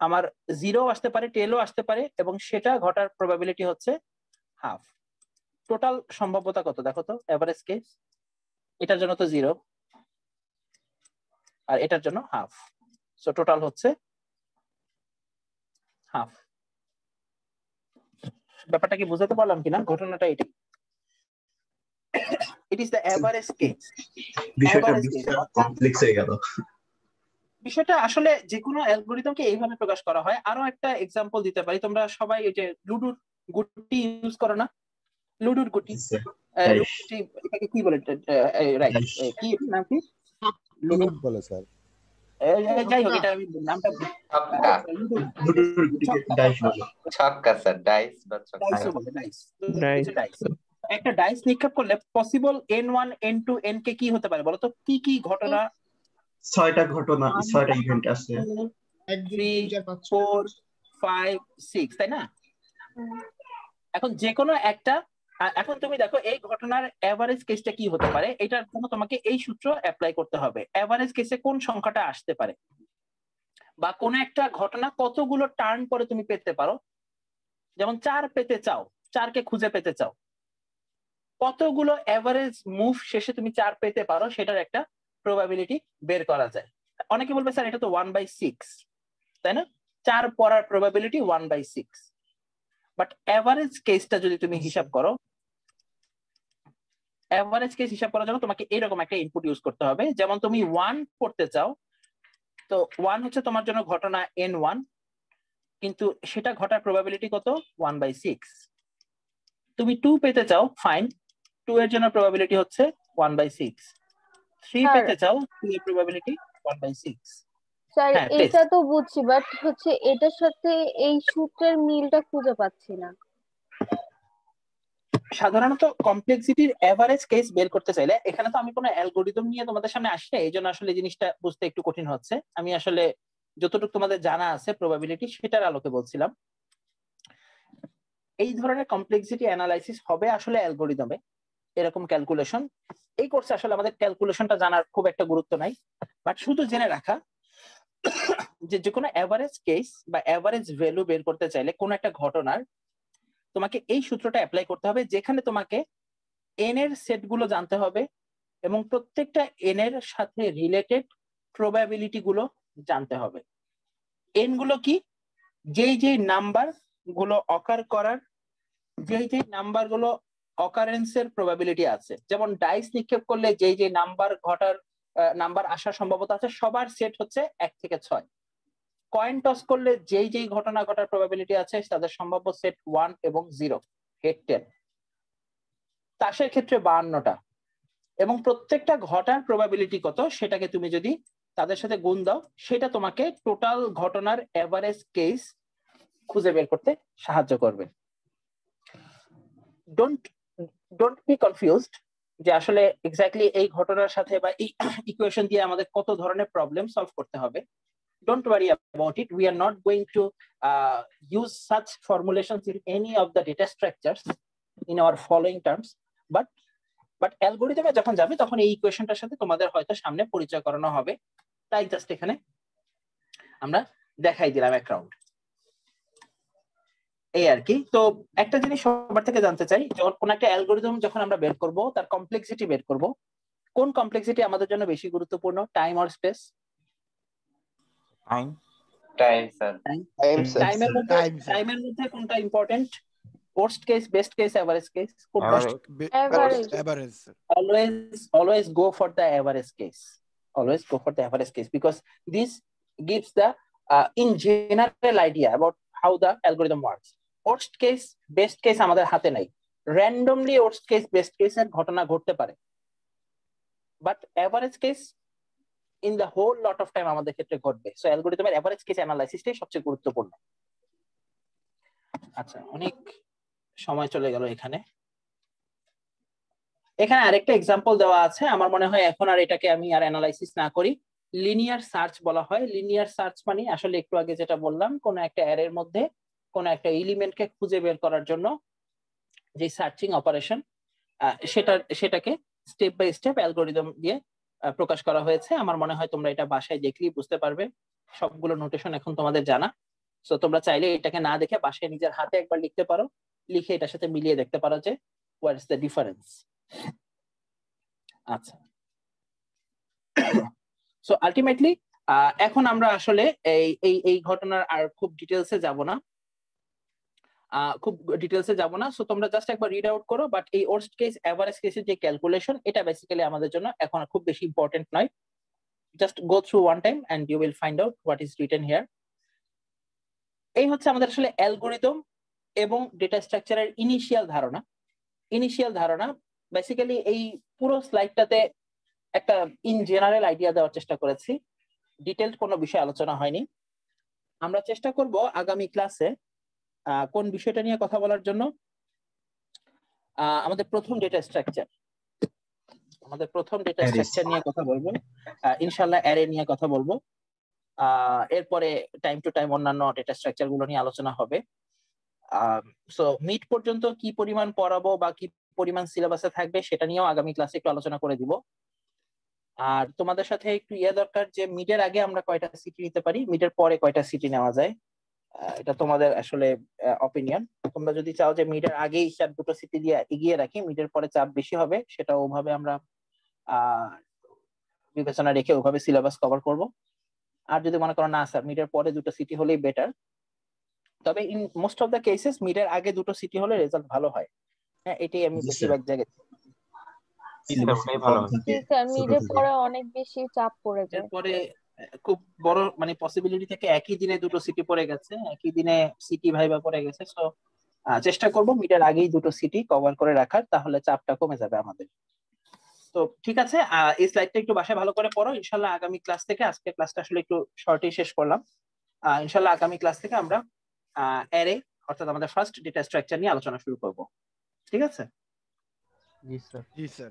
আমার 0 আসতে পারে টেলও আসতে পারে, এবং সেটা ঘটার প্রবাবিলিটি হচ্ছে হাফ। টোটাল সম্ভাব্যতা কত দেখো তো এভারেজ কেস? এটার জন্য তো 0 আর এটার জন্য হাফ, সো টোটাল হচ্ছে হাফ। ব্যাপারটা কি বুঝাতে পারলাম কিনা? ঘটনাটা এটি, it is the average case. বিষয়টা কমপ্লেক্স হয়ে গেল। বিষয়টা আসলে যে কোনো অ্যালগরিদমকে এইভাবে প্রকাশ করা হয়। আরো একটা এক্সাম্পল দিতে পারি। তোমরা সবাই এই যে লুডুর গুটি ইউজ করো না? লুডুর গুটি, এটাকে কি বলে? রাইট, কি নাম কি? লুডু বলে স্যার। যাই হোক, এটা আমি নামটা ছক্কা স্যার, ডাইস বা ছক্কা, ডাইস। একটা ডাইস নিক্ষেপ করলে পসিবল n1 n2 nk কি হতে পারে বলো তো? কি কি ঘটনা? 6টা ঘটনা, 6টা ইভেন্ট আছে। 3 4 5 6, তাই না? এখন যে কোনো একটা, এখন তুমি দেখো এই ঘটনার এভারেজ কেসটা কি হতে পারে, এটার জন্য তোমাকে এই সূত্র অ্যাপ্লাই করতে হবে। এভারেজ কেসে কোন সংখ্যাটা আসতে পারে, বা কোন একটা ঘটনা কতগুলো টার্ন পরে তুমি পেতে পারো। যেমন 4 পেতে চাও, 4কে খুঁজে পেতে চাও, কতগুলো এভারেজ মুভ শেষে তুমি 4 পেতে পারো সেটার একটা প্রবাবিলিটি বের করা যায়। অনেকে বলবে স্যার এটা তো 1/6, তাই না? 4 পড়ার প্রবাবিলিটি 1/6, বাট এভারেজ কেসটা যদি তুমি হিসাব করো, এভারেজ কেস হিসাব করার জন্য তোমাকে এরকম একটা ইনপুট ইউজ করতে হবে। যেমন তুমি 1 করতে চাও, তো 1 হচ্ছে তোমার জন্য ঘটনা n1, কিন্তু সেটা ঘটার প্রবাবিলিটি কত? 1/6। তুমি 2 পেতে চাও, ফাইন, 2 এর জন্য প্রবাবিলিটি হচ্ছে 1/6। 3 স্যার পেতে চাও, 2 এর প্রবাবিলিটি 1/6। স্যার হ্যাঁ প্লিজ। এটা তো বুঝছি, বাট হচ্ছে এটার সাথে এই সূত্রের মিলটা খুঁজে পাচ্ছি না। সাধারণত কমপ্লেক্সিটির এভারেজ কেস বের করতে চাইলে, এখানে তো আমি কোনো অ্যালগোরিদম নিয়ে তোমাদের সামনে আসি না, এই জন্য আসলে জিনিসটা বুঝতে একটু কঠিন হচ্ছে। আমি আসলে যতটুকু তোমাদের জানা আছে প্রবাবিলিটি, সেটার আলোকে বলছিলাম। এই ধরনের কমপ্লেক্সিটি অ্যানালাইসিস হবে আসলে অ্যালগোরিদমে, এরকম ক্যালকুলেশন। এই কোর্সে আসলে আমাদের ক্যালকুলেশনটা জানার খুব একটা গুরুত্ব নাই, বাট শুধু জেনে রাখা যে কোনো এভারেজ কেস বা এভারেজ ভ্যালু বের করতে চাইলে কোন একটা ঘটনার, তোমাকে এই সূত্রটা অ্যাপ্লাই করতে হবে, যেখানে তোমাকে এন এর সেট গুলো জানতে হবে এবং প্রত্যেকটা এন এর সাথে রিলেটেড প্রবাবিলিটি গুলো জানতে হবে। এন গুলো কি? যেই নাম্বার গুলো অকার করার, যেই নাম্বার গুলো অকারেন্সের প্রবাবিলিটি আছে, যেমন ডাইস নিক্ষেপ করলে যেই নাম্বার নাম্বার আসার সম্ভাবনা আছে, সবার সেট হচ্ছে 1 থেকে 6। কয়েন টস করলে যেই ঘটনা ঘটার প্রবাবিলিটি আছে, তাদের সম্ভাব্য সেট 1 এবং 0, হেড 10। তাসের ক্ষেত্রে 52টা, এবং প্রত্যেকটা ঘটার প্রবাবিলিটি কত সেটাকে তুমি যদি তাদের সাথে গুণ দাও, সেটা তোমাকে টোটাল ঘটনার এভারেজ কেস খুঁজে বের করতে সাহায্য করবে। ডোন্ট বি কনফিউজড যে আসলে এক্স্যাক্টলি এই ঘটনার সাথে বা এই ইকুয়েশন দিয়ে আমাদের কত ধরনের প্রবলেম সলভ করতে হবে। Don't worry about it. We are not going to use such formulations in any of the data structures in our following terms. But অ্যালগোরিদমে যখন যাবে, তখন এই ইকুয়েশনটার সাথে তোমাদের হয়তো সামনে পরিচয় করানো হবে। তাই জাস্ট এখানে আমরা দেখাই দিলাম এক রাউন্ড, এই আর কি। তো একটা জিনিস সবার থেকে জানতে চাই, যখন কোন একটা অ্যালগোরিদম যখন আমরা বের করব, তার কমপ্লেক্সিটি বের করব, কোন কমপ্লেক্সিটি আমাদের জন্য বেশি গুরুত্বপূর্ণ, time or space? Time. Time sir. টাইমের মধ্যে কোনটা important? worst case, best case, average case? Average. Always go for the average case. Always go for the average case, because this gives the in general idea about how the algorithm works. Worst case, best case আমাদের হাতে নাই। Randomly worst case, best case এর ঘটনা ঘটতে পারে, but average case in the whole lot of time আমাদের ক্ষেত্রে ঘটবে। So অ্যালগরিদমের এভারেজ কেস অ্যানালাইসিসটাই সবচেয়ে গুরুত্বপূর্ণ। আচ্ছা, অনেক সময় চলে গেল এখানে। এখানে আরেকটা এক্সাম্পল দেওয়া আছে, আমার মনে হয় এখন আর এটাকে আমি আর অ্যানালাইসিস না করি। লিনিয়ার সার্চ বলা হয়। লিনিয়ার সার্চ মানে আসলে একটু আগে যেটা বললাম, কোন একটা অ্যারের মধ্যে কোন একটা এলিমেন্টকে খুঁজে বের করার জন্য যে সার্চিং অপারেশন, সেটাকে স্টেপ বাই স্টেপ অ্যালগরিদম দিয়ে প্রকাশ করা হয়েছে। আমার মনে হয় তোমরা এটা বাসায় দেখলেই বুঝতে পারবে, সবগুলো নোটেশন এখন তোমাদের জানা। সো তোমরা চাইলে এটাকে না দেখে বাসায় নিজের হাতে একবার লিখতে পারো, লিখে এটার সাথে মিলিয়ে দেখতে পারো যে হোয়াট ইজ দ্য ডিফারেন্স। আচ্ছা, সো আলটিমেটলি এখন আমরা আসলে এই ঘটনার আর খুব ডিটেলসে যাব না, সো তোমরা জাস্ট একবার রিড আউট করো। বাট এই ওয়ার্স্ট কেস এভারেজ কেসের যে ক্যালকুলেশন, এটা বেসিক্যালি আমাদের জন্য এখন খুব বেশি ইম্পর্টেন্ট নয়। Just go through one time and you will find out what is written here. এই হচ্ছে আমাদের আসলে অ্যালগরিদম এবং ডেটা স্ট্রাকচারের ইনিশিয়াল ধারণা। বেসিক্যালি এই পুরো স্লাইডটাতে একটা ইন জেনারেল আইডিয়া দেওয়ার চেষ্টা করেছি, ডিটেইলড কোনো বিষয় আলোচনা হয়নি। আমরা চেষ্টা করব আগামী ক্লাসে কোন বিষয়টা নিয়ে কথা বলার জন্য, আমাদের প্রথম ডেটা স্ট্রাকচার নিয়ে কথা বলবো ইনশাআল্লাহ। অ্যারে নিয়ে কথা বলবো, এরপরে টাইম টু টাইম অন্যান্য ডেটা স্ট্রাকচার গুলো নিয়ে আলোচনা হবে। সো মিড পর্যন্ত কি পরিমাণ পড়াবো বা কি পরিমাণ সিলেবাসে থাকবে সেটা নিয়েও আগামী ক্লাসে একটু আলোচনা করে দিব। আর তোমাদের সাথে একটু দরকার যে মিডের আগে আমরা কয়টা সিটি নিতে পারি, মিডের পরে কয়টা সিটি নেওয়া যায়, এটা তোমাদের আসলে অপিনিয়ন। তোমরা যদি চাও যে মিডের আগেই দুটো সিটি দিয়ে এগিয়ে রাখি, মিডের পরে চাপ বেশি হবে, সেটা ওভাবে আমরা বিবেচনা রেখে ওভাবে সিলেবাস কভার করব। আর যদি মনে করো না স্যার মিডের পরে দুটো সিটি হলেই বেটার, তবে in most of the cases মিডের আগে দুটো সিটি হলে রেজাল্ট ভালো হয়। হ্যাঁ, এটাই আমি বেশিরভাগ জায়গায়। ওটাই ভালো হবে। স্যার মিডে পরে অনেক বেশি চাপ পড়ে যায়। এরপরে খুব বড় মানে পসিবিলিটি থেকে একই দিনে দুটো সিটি পড়ে গেছে, একই দিনে সিটি ভাইবা পড়ে গেছে। সো চেষ্টা করব মিডের আগেই দুটো সিটি কভার করে রাখার, তাহলে চাপটা কমে যাবে আমাদের। তো ঠিক আছে, এই স্লাইডটা একটু বাসায় ভালো করে পড়ো। ইনশাল্লাহ আগামী ক্লাস থেকে, আজকে ক্লাসটা আসলে একটু শর্টেই শেষ করলাম, ইনশাল্লাহ আগামী ক্লাস থেকে আমরা অ্যারে অর্থাৎ আমাদের ফার্স্ট ডেটা স্ট্রাকচার নিয়ে আলোচনা শুরু করব। ঠিক আছে? জি স্যার। জি স্যার।